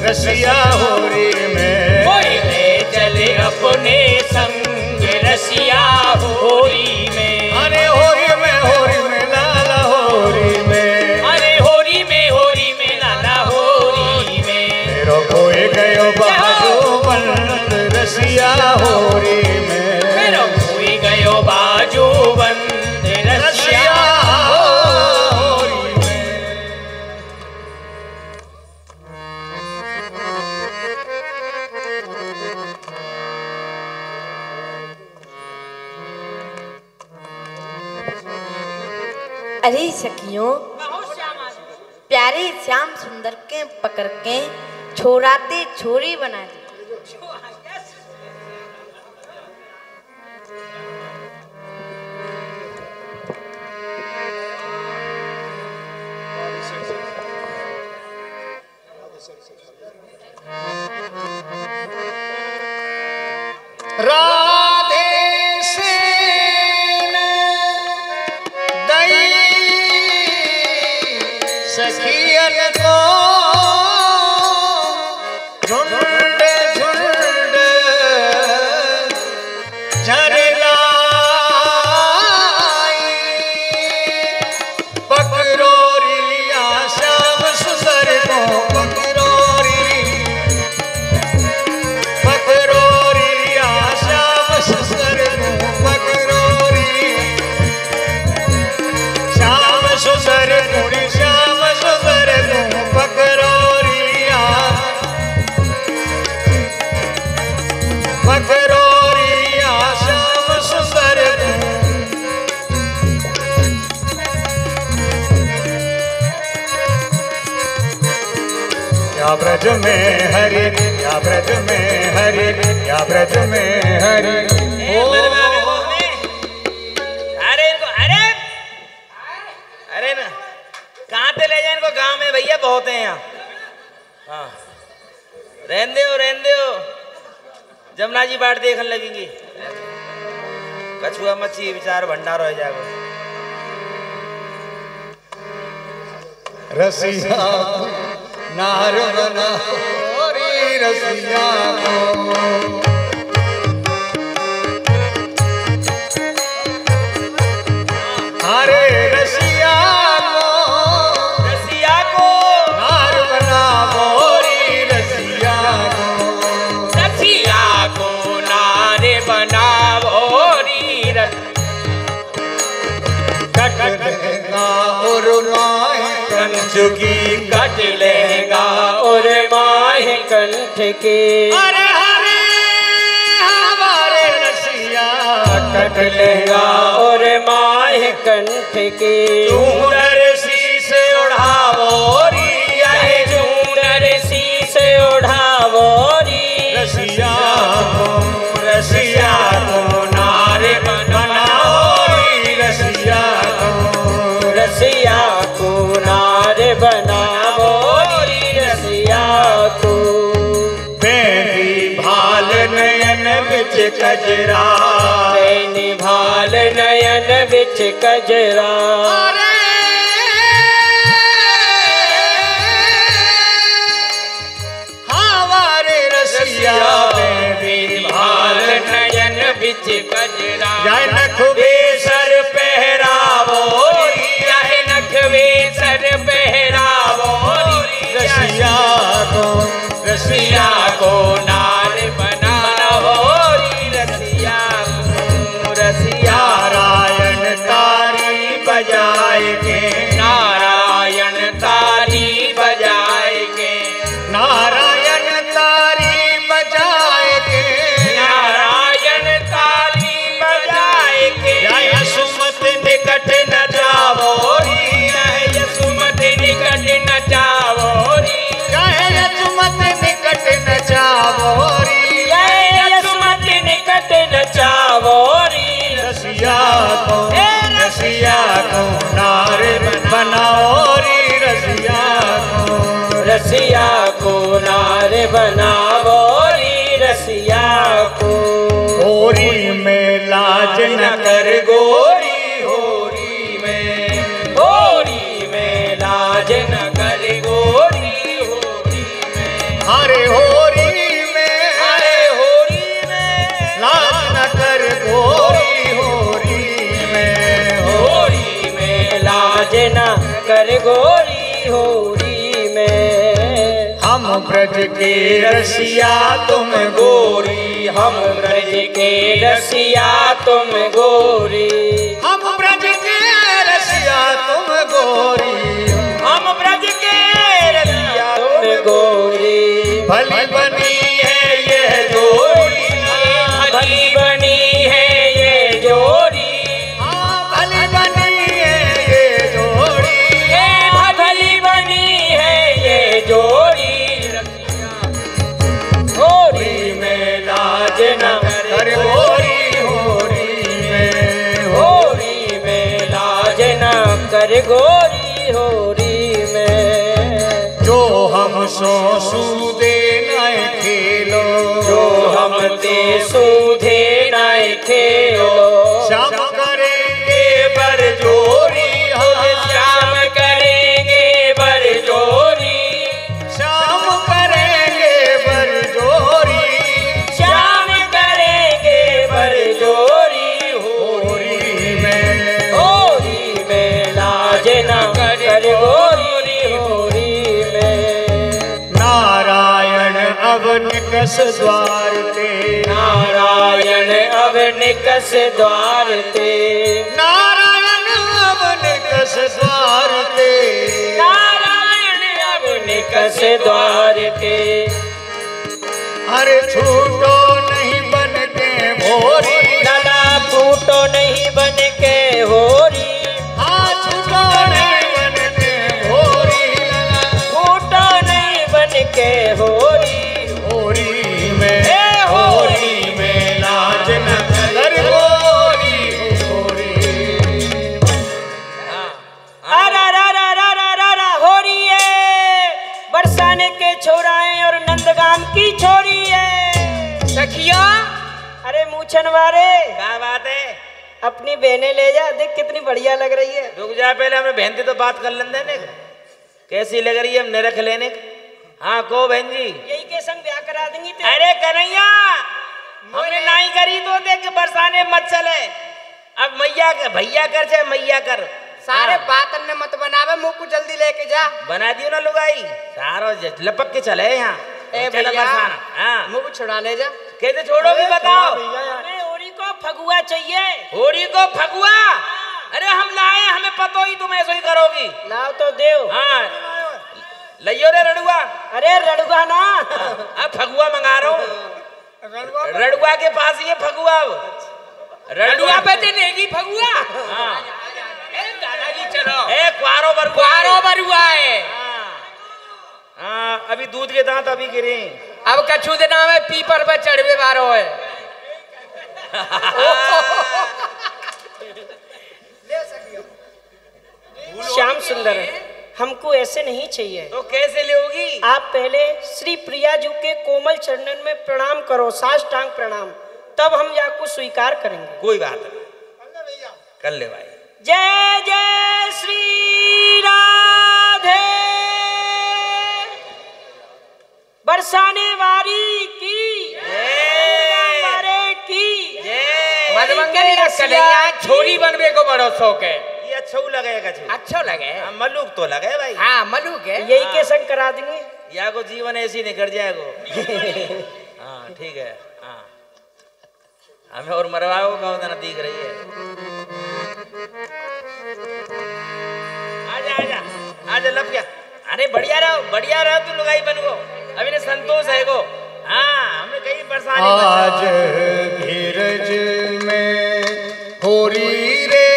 रसिया होरी में। मोय ले चले अपने संग रसिया होरी में। अरे होरी में लाला होरी में। अरे होरी में लाला होरी में। मेरो कोई गयो बाजू बंद रसिया होरी में। मेरो कोई गयो बाजू बंद रसिया होरी में। अरे सखियों, प्यारे श्याम सुंदर के पकड़ के छोराते छोरी बना दी। राधे सेन दई सखियन को झुंड झुंड झरलाई, पकड़ोरी लिया श्याम सुंदर को, पकड़ोरी लिया श्याम सुंदर को, पकड़ोरी श्याम सुंदर को, श्याम सुंदर को पकड़ोरिया, पकड़ोरिया श्याम सुंदर को। या ब्रज में हरि, या ब्रज में हरि, या ब्रज में हरि। अरे इनको अरे ना कहाँ से ले जाए इनको, गांव में भैया बहुत हैं यहाँ। हाँ रहन दो जमुना जी बाट देखने लगेंगी। कछुआ मच्छी विचार भंडार हो जाएगा। रसिया नार बना होरी रसिया को। अरे रसिया को नार बना होरी रसिया को। रसिया को नारे बना होरी कट लेगा और माहे कंचुकी, कट लेगा और माहे कंठ के। अरे हरे हमारे रसिया कट लेगा और माहे कंठ के। चूनर शीस ओढ़ावोरी, यह चूनर शीस ओढ़ावोरी। रसिया को नारे बनावोरी, रसिया को नारे बनावोरी रसिया को। बेनी भाल नयन बिच कजरा, बेनी भाल नयन बिच कजरा। हमारे रसिया बेनी भाल नयन बिच कजरा। जय नखबे सर पहरावोरी, यह नखवे सर पहरावोरी। रसिया को नार बनावोरी रसिया को। रसिया नारायण तारी बजाए के, नारायण तारी बजाए के। नारायण तारी बजाए के, नारायण तारी बजाए के। जय सुमत निकट न जावोरी, यह सुमत निकट न जावोरी। जय सुमत निकट न बनावो री रसिया को। होरी में लाज न कर गोरी, होरी में, होरी में लाज न कर गोरी, होरी में, अरे होरी में, अरे होरी में लाज न कर गोरी, होरी में, होरी में लाज न कर गोरी, होरी में। हम ब्रज के रसिया तुम गोरी, हम ब्रज के रसिया तुम गोरी, हम ब्रज के रसिया तुम गोरी, हम ब्रज के रसिया तुम गोरी। भली बनी है ये जोड़ी, भली बनी है ये जोड़ी, हाँ भली बनी है ये जोड़ी, भली बनी है ये जोड़ी। होरी में लाज न कर गोरी, होरी में, होरी में लाज न कर गोरी, होरी में। जो हम सो सूदे न खेलो, जो हम ते सूधे नाय खेलो, श्याम करेंगे बर जोरी, श्याम करेंगे बर जोरी, श्याम करेंगे बर जोरी, श्याम करेंगे बर जोरी। होरी में, होरी में लाज न कर गोरी, होरी में। नारायण अब निकस द्वार ते, नारायण अब निकस द्वार ते, नारायण अब निकस द्वार ते, नारायण अब निकस द्वार ते। अरे छूटो नहीं बन के भोरी, दादा फूटो नहीं बन के होरी, हाँ छूटो नहीं बन के भोरी, फूटो नहीं बन के होरी। होरी में, होरी में लाज न कर गोरी, होरी। अरा रा रा रा रा रा रा होरी है, बरसाने के छोराएं और नंदगाम की छोरी है। सखिया अरे मूछन वारे, क्या बात है? अपनी बहनें ले जा, देख कितनी बढ़िया लग रही है। रुक जा, पहले हमें बहन से तो बात कर लेने ने, कैसी लग रही है हम निरख लेने। हाँ को बहन जी, यही के संग ब्याह करा देंगी तेरे। अरे कन्हैया हमने नहीं करी तो देख बरसाने मत चले। अब मैया कर, भैया कर चाहे मैया कर, सारे बात ने मत बनावे, मुंह को जल्दी लेके जा। बना दियो ना लुगाई, सारो लपक के चले यहाँ। ए चलो भैया, बरसाना, हाँ मुंह को छुड़ा ले जा। कैसे छोड़ोगी बताओ? हमें होरी को फगुआ चाहिए। होरी को फगुआ? अरे हम लाए, हमें पतो ही तुम ऐसा ही करोगी। लाओ तो देव। हाँ लियो रे रड़ुआ। अरे रड़ुआ ना, अब फगुआ मंगा रहा हूँ, रड़ुआ के पास ये फगुआ। रड़ुआ पे देनेगी फगुआ। हाँ दादाजी चलो, ए क्वारो बरुआ, क्वारो बरुआ है। हाँ अभी दूध के दांत अभी गिरे। अब कछु दिन में पीपर पे चढ़वे बारो है। श्याम सुंदर, हमको ऐसे नहीं चाहिए। तो कैसे लोगी? आप पहले श्री प्रिया जी के कोमल चरणन में प्रणाम करो, साष्टांग प्रणाम, तब हम आपको स्वीकार करेंगे। कोई बात नहीं, कर ले भाई। जय जय श्री राधे, बरसाने वाली की वारे की मधुमंगली कन्हैया छोरी बनवे को बड़ो शौक है। ये अच्छा लगेगा, अच्छा लगे, मलूक तो लगे भाई। हाँ मलूक है। यही के संग करा देंगे। या को जीवन ऐसी निकल जाएगा। हाँ ठीक है, हाँ हमें और मरवाओ का दिख रही है। आजा आजा आजा लप गया। अरे बढ़िया रहो तू लुगाई बन गो, अभी ने संतोष है गो। हाँ हमें कहीं परेशानी आज धीरज में होरी रे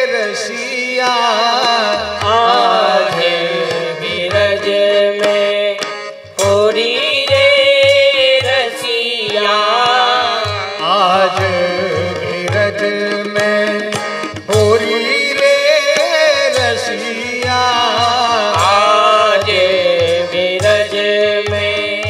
रसिया, आज बीरज में होरी रे रसिया, आज धीरज में होरी रे रसिया, आज बीरज में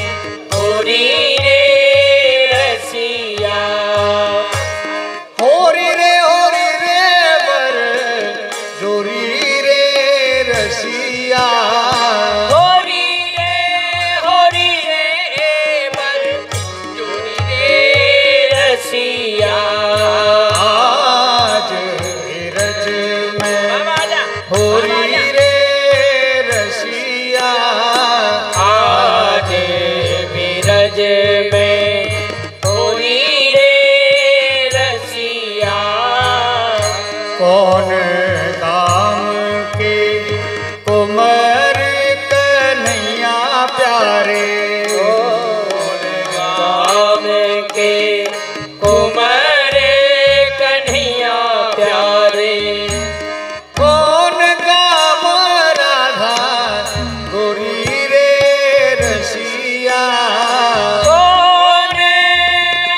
बिरज में होरी रे रसिया। कौन काम के कुंवर कन्हैया प्यारे, काम के कुंवर कन्हैया प्यारे। कौन काम राधा गोरी रे रसिया। कौन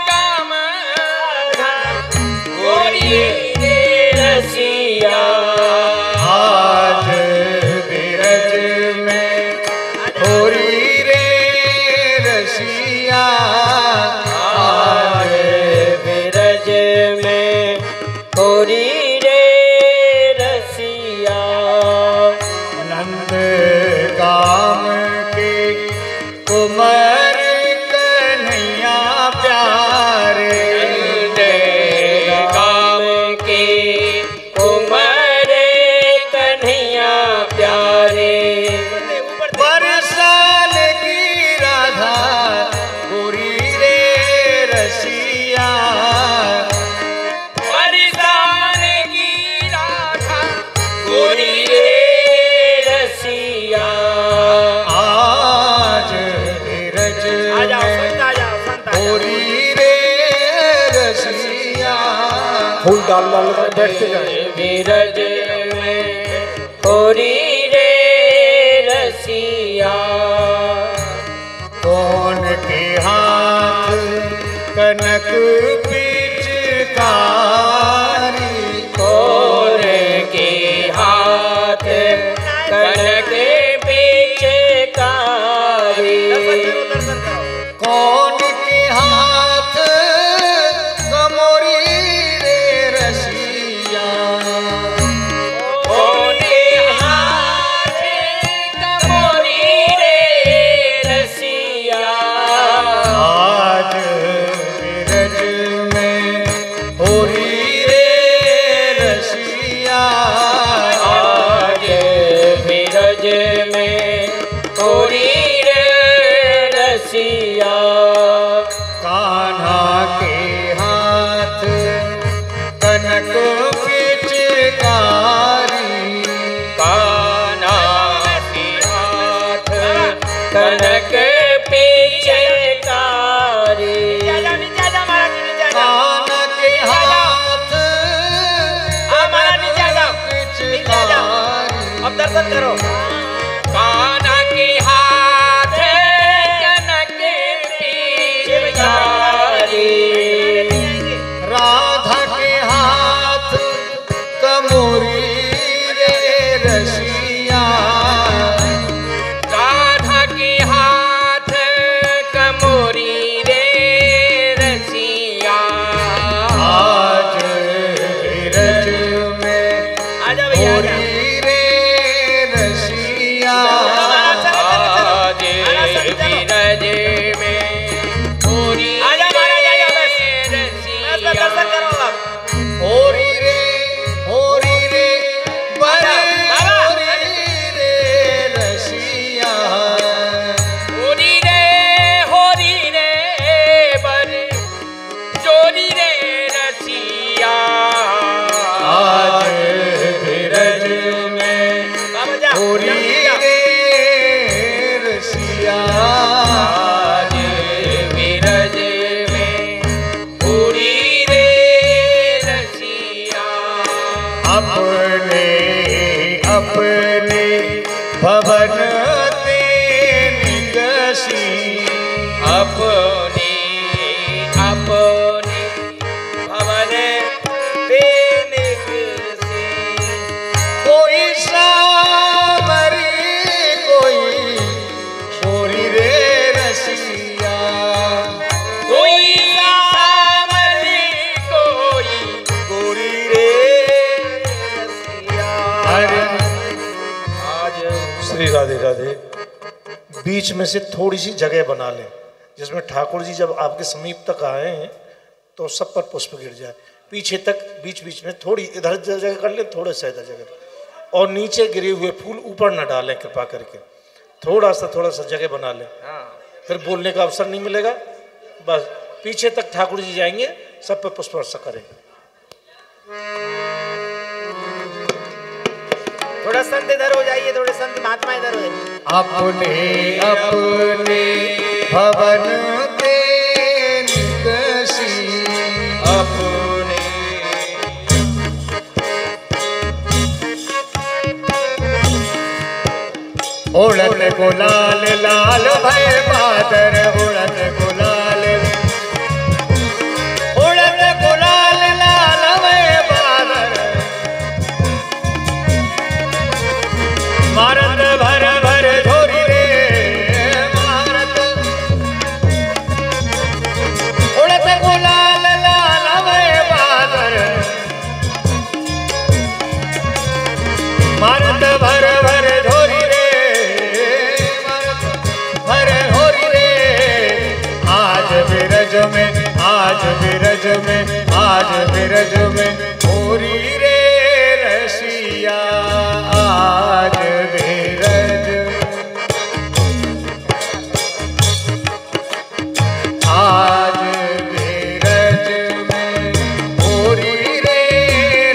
काम गोरी रे रसिया। आज बिरज में होरी रे रसिया। आज बिरज में होरी रे रसिया। नंद काम के कुंवर कन्हैया प्यारे। काम के कुंवर कन्हैया प्यारे। बरसाल की राधा गोरी रे रसिया। बरसात की राधा गोरी रे रसिया। आज बिरज में होरी रे रसिया। फूल डाल डाल कर बैठते जाए। बिरज में होरी रे रसिया। कौन के हाथ कनक पिचकारी। कौन के हाथ कनक पिचकारी। कौन के हाथ कमोरी रे रसिया। कौन के हाथ कमोरी रे रसिया। आज बिरज में होरी रे रसिया। आज बिरज में होरी रे रसिया। कान्हा के हाथ कनक पिचकारी। कान्हा के हाथ कनक पिचकारी। कान्हा के हाथ पिचकारी। अब दर्शन करो। कान्हा के हाथ कनक पिचकारी। राधा के हाथ कमोरी रे रसिया। राधा के हाथ कमोरी रे रसिया। आज बिरज में आजा भैया आजा। होरी रे रसिया। आज बिरज में होरी आजा महाराज आजा बस। रे बस रसिया। दर्शन करो अब। होरी रे बड़े होरी रे रसिया। होरी रे बर जोरी रे रसिया। आज बिरज में बाबा जा। होरी रे रसिया। आज बिरज में होरी रे रसिया। अपने अपने भवन ते निगसी। अपने अपने भवन बेनिक से। कोई सामरी कोई गोरी रे रसिया। कोई सामने कोई गोरी रे रसिया। अरे आज श्री राधे राधे। बीच में से थोड़ी सी जगह बना लें जिसमें ठाकुर जी जब आपके समीप तक आए हैं तो सब पर पुष्प गिर जाए। पीछे तक बीच बीच में थोड़ी इधर जगह कर लें, थोड़ा सा इधर जगह, और नीचे गिरे हुए फूल ऊपर न डालें कृपा करके। थोड़ा सा जगह बना लें। फिर बोलने का अवसर नहीं मिलेगा। बस पीछे तक ठाकुर जी जाएंगे, सब पे पुष्प वर्षा करें। थोड़ा संत इधर हो जाइए, थोड़े संत महात्मा इधर हो जाइए। अपने अपने भवन के निकसी अपने उड़त गुलाल लाल भय बादर, उड़त गुलाल लाल भय बादर, मारत भर भर झोरी रे मारत, उड़त गुलाल लाल भय बादर, मारत भर भर झोरी रे आज बिरज में, आज बिरज में होरी रे रसिया, आज बिरज, आज बिरज में होरी रे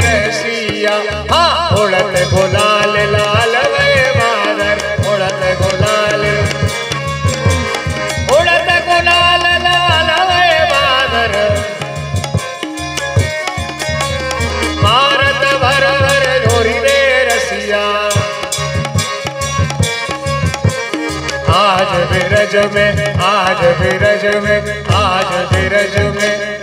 रसिया। हाँ, उड़त गुलाल लाल भय बादर, उड़त गुलाल, उड़त गुलाल लाल भय बादर, मारत भर भर झोरी रे रसिया, आज बिरज में, आज बिरज में, आज बिरज में।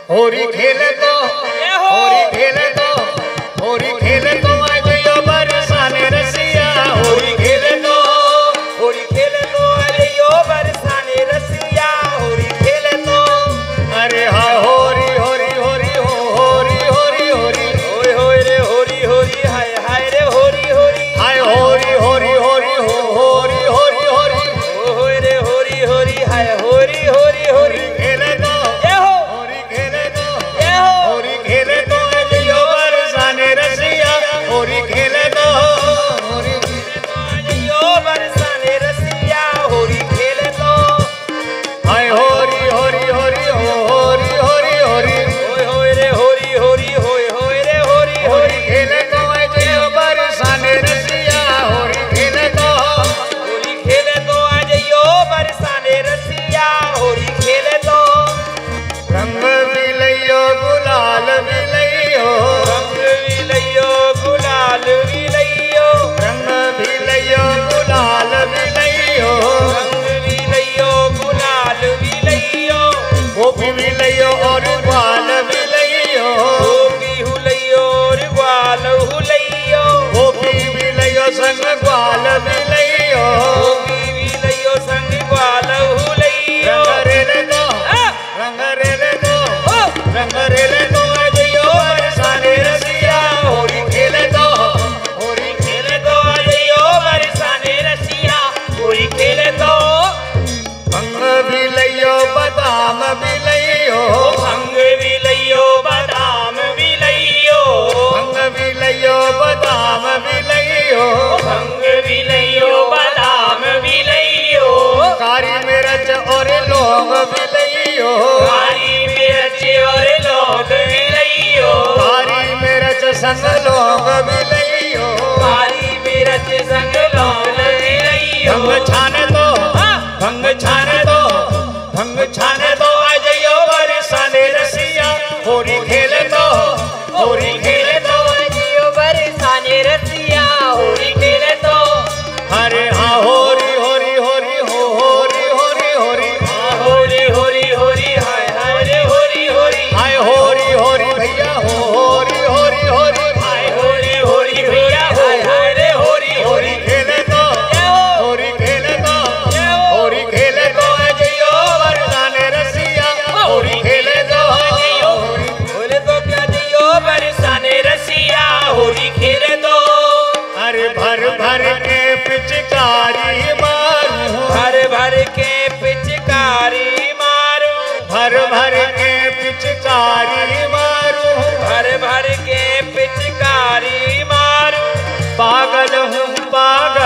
होरी खेले तो, होरी खेले तो, होरी खेले तो आज यो बरसाने रसिया, होरी खेले तो, होरी खेले तो अरे यो बरसाने रसिया, होरी खेले तो अरे हाँ होरी होरी होरी हो, होरी होरी होरी, ओए होए रे होरी होरी, हाय हाय रे होरी होरी, हाय होरी होरी होरी हो, होरी होरी होरी, ओ होए रे होरी होरी, हाय होरी होरी होरी, खेले तो, ये हो होरी खेले तो, ये हो होरी खेले तो आज यो बरसाने रसिया, होरी खेले तो, होरी खेले तो, अरे यो बरसाने रसिया, होरी खेले तो हाय होरी होरी होरी हो, होरी होरी होरी, ओए होए रे होरी होरी, होए होए रे होरी होरी होरी, खेले तो आज यो बरसाने रसिया, होरी खेले तो, होरी खेले तो आज यो बरसाने रसिया, होरी खेले तो रंग बिलैयो गुलाल बिलैयो, रंग विलैयो गुलाल विलैयो, रंग बिलैयो गुलाल बिलैयो, रंग विलैयो गुलाल विलैयो, गोपी बिलैयो और ग्वाल बिलैयो, गोपी हुलैयो और ग्वाल हुलैयो, गोपी बिलैयो संग ग्वाल बिलैयो, गोपी विलैयो संग ग्वाल हुलैयो, रंग रेले दो, रंग रेले दो, रंग रेले दो आज यो बरसाने रसिया, होरी खेले दो, होरी खेले दो आज यो बरसाने रसिया, होरी खेले तो भंग बिलैयो बादाम बिलैयो, भंग विलैयो बादाम विलैयो, भंग बिलैयो बादाम बिलैयो, भंग विलैयो बादाम विलैयो, कारी मिर्च और लौंग बिलैयो, कारी मिर्च और लौंग विलैयो, कारी मिर्च संग लौंग बिलैयो, कारी मिर्च संग लौंग विलैयो, भंग छाने दो, भंग छाने दो, भंग छाने दो आज यो बरसाने रसिया, होरी खेले दो, होरी खेले दो, यो बरसाने रसिया, होरी खेले तो अरे हाँ होरी होरी होरी हो, होरी होरी होरी, होरी होरी होरी, हाय हाय रे होरी होरी, हाय होरी होरी भैया हो, होरी होरी होरी, हाय होरी होरी भैया, हाय हाय रे होरी होरी होरी, खेले दो, होरी खेले दो,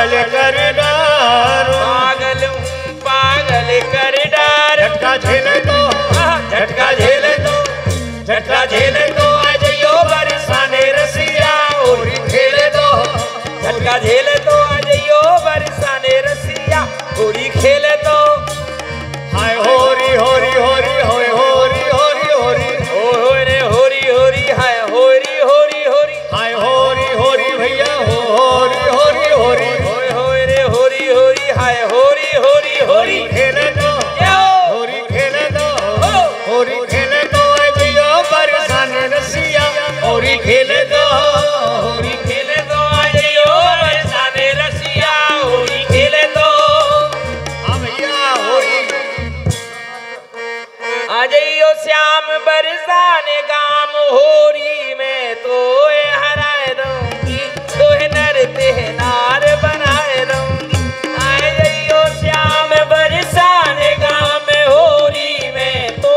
पागल कर डारो, पागल हूँ पागल कर डारो। झटका झेले तो, झटका झेले तो, झटका झेले तो आज यो बरसाने रसिया होरी खेले दो, झटका झेले तो आज यो बरसाने रसिया होरी खेले तो। हाय होरी होरी होरी होय होरी होरी होरी, ओ हो रे होरी होरी हाय होरी होरी होरी, हाय होरी होरी भैया हो होरी होरी होरी, होय होय रे होरी होरी हाय होरी होरी होरी खेले दो, होरी खेले दो, होरी खेले दो आज यो बरसाने रसिया होरी खेले दो, होरी खेले दो आज यो बरसाने रसिया होरी खेले दो। हाँ भैया होरी आज यो श्याम बरसाने गाम होरी में तो हराए दूंगी, तोहे नर ते नार बनाए दूंगी। आज यो श्याम बरसाने गाम होरी में तो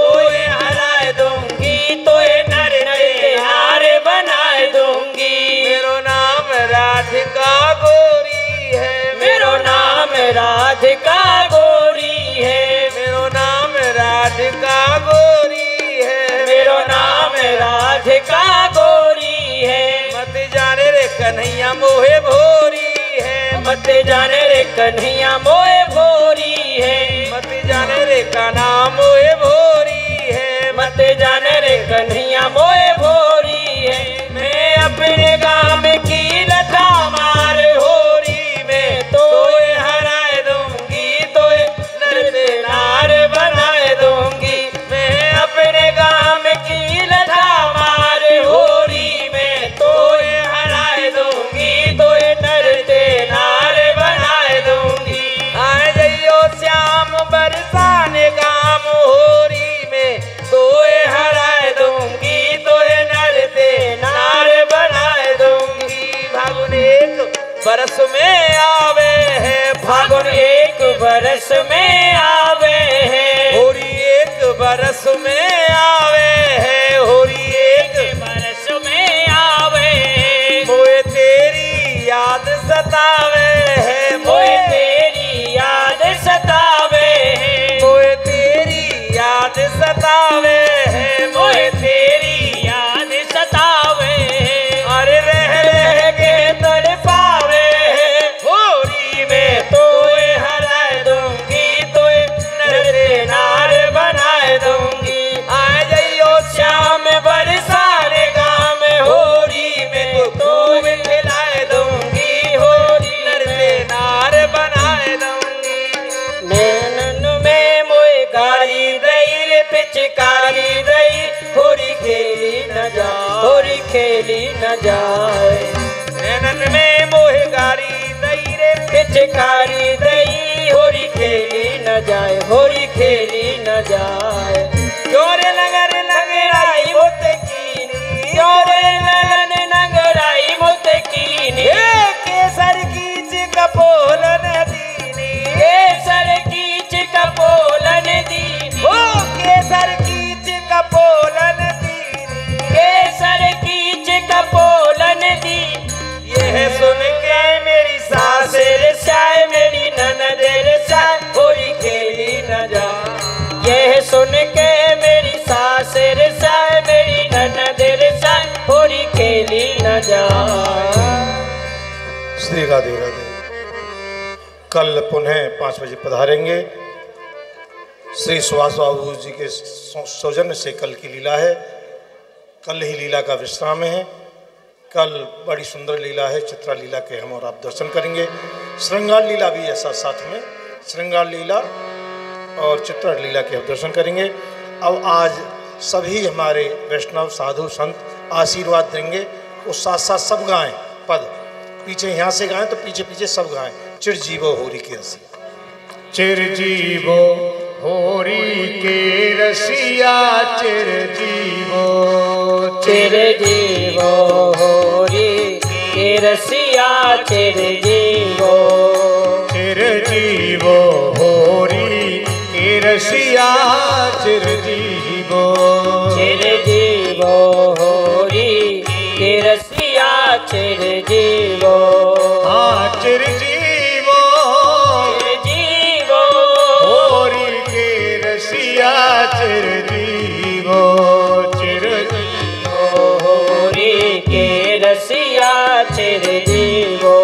हराए दूंगी, तोहे नर ते नार बनाए दूंगी। मेरो नाम राधिका गोरी है, मेरो नाम राधिका गोरी है, मेरो नाम राधिका गोरी है, मेरो नाम राधिका गोरी है। मत जाने रे कन्हैया मोहे भोरी है, मत जाने रे कन्हैया मोहे भोरी है, मत जाने रे कान्हा मोहे भोरी है, मत जाने रे कन्हैया मोहे भोरी है। मैं अपने गाँव की लता मार होरी में तो हराए दूंगी, तो नर ते नार बनाए दूंगी। मैं अपने गाँव की लता मार होरी में तो हराए दूंगी, तो नर ते नार बनाए दूंगी। आ जइयो श्याम बरसाने गाम होरी में तो हराए दूंगी, तो नर ते नार बनाए दूंगी। फागुन एक बरस में आवे है, फागुन एक बरस में आवे है, होरी एक बरस में आवे है, होरी एक बरस में आवे है। मोए तेरी याद सतावे है, मोए तेरी याद सतावे है, मोए तेरी याद सतावे है, मोए तेरी याद सतावे है। अरे रह रह के तड़पावे है, होरी में तो हराए दूंगी, तो नर ते नार बनाए दूंगी। आ जइयो श्याम बरसाने गाम होरी में तो खिलाए दूंगी, होरी नर ते नार बनाए दूंगी। नैनन में मोए गारी दई रे पिचकारी दई, होरी खेली न जाए, होरी खेली न जाए। नैनन में मोहे गारी दई रे पिचकारी दई, होरी खेली न जाए, होरी खेली न जाए। जोरे नगर नगराई मोते कीनी, जोरे नगन नगराई मोते कीनी, केसर कीच कपोलन दीनी, केसर कीच कपोलन दीनी, ओ केसर कीच कपोलन दीनी, केसर कीच कपोलन दीनी। यह सुन के मेरी सासेर साय, मेरी ननदेर साय, होरी खेली न जाए। यह सुन के मेरी सासेर साय, मेरी ननदेर साय, होरी खेली न जाए। श्री राधे राधे। कल पुनः 5 बजे पधारेंगे। श्री सुभाष बाबू जी के सौजन्य से कल की लीला है। कल ही लीला का विश्राम है। कल बड़ी सुंदर लीला है, चित्रा लीला के हम और आप दर्शन करेंगे। श्रृंगार लीला भी ऐसा साथ में, श्रृंगार लीला और चित्रा लीला के हम दर्शन करेंगे। अब आज सभी हमारे वैष्णव साधु संत आशीर्वाद देंगे, वो साथ साथ सब गाएं पद, पीछे यहाँ से गाएं तो पीछे पीछे सब गाएं। चिरजीवो होरी के रसिया, चिरजीवो होरी के रसिया, चिरजीवो चिरजीवो होरी के रसिया, चिरजीवो चिरजीवो होरी के रसिया, चिरजीवो चिरजीवो होरी के रसिया, चिरजीवो हाँ चिरजीवो चिरजीवो।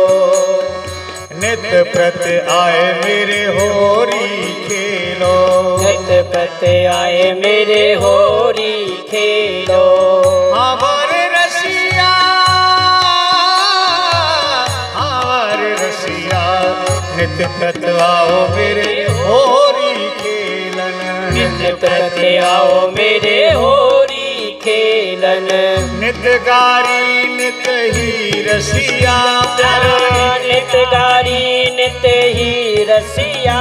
नित प्रत आए मेरे होरी खेलो, नित प्रत आए मेरे होरी खेलो। हमारे रसिया, हमारे रसिया, नित प्रत आओ मेरे होरी खेलन, नित प्रत आओ मेरे होरी खेलन। नित गारी नित ही रसिया, नित गारी नित ही रसिया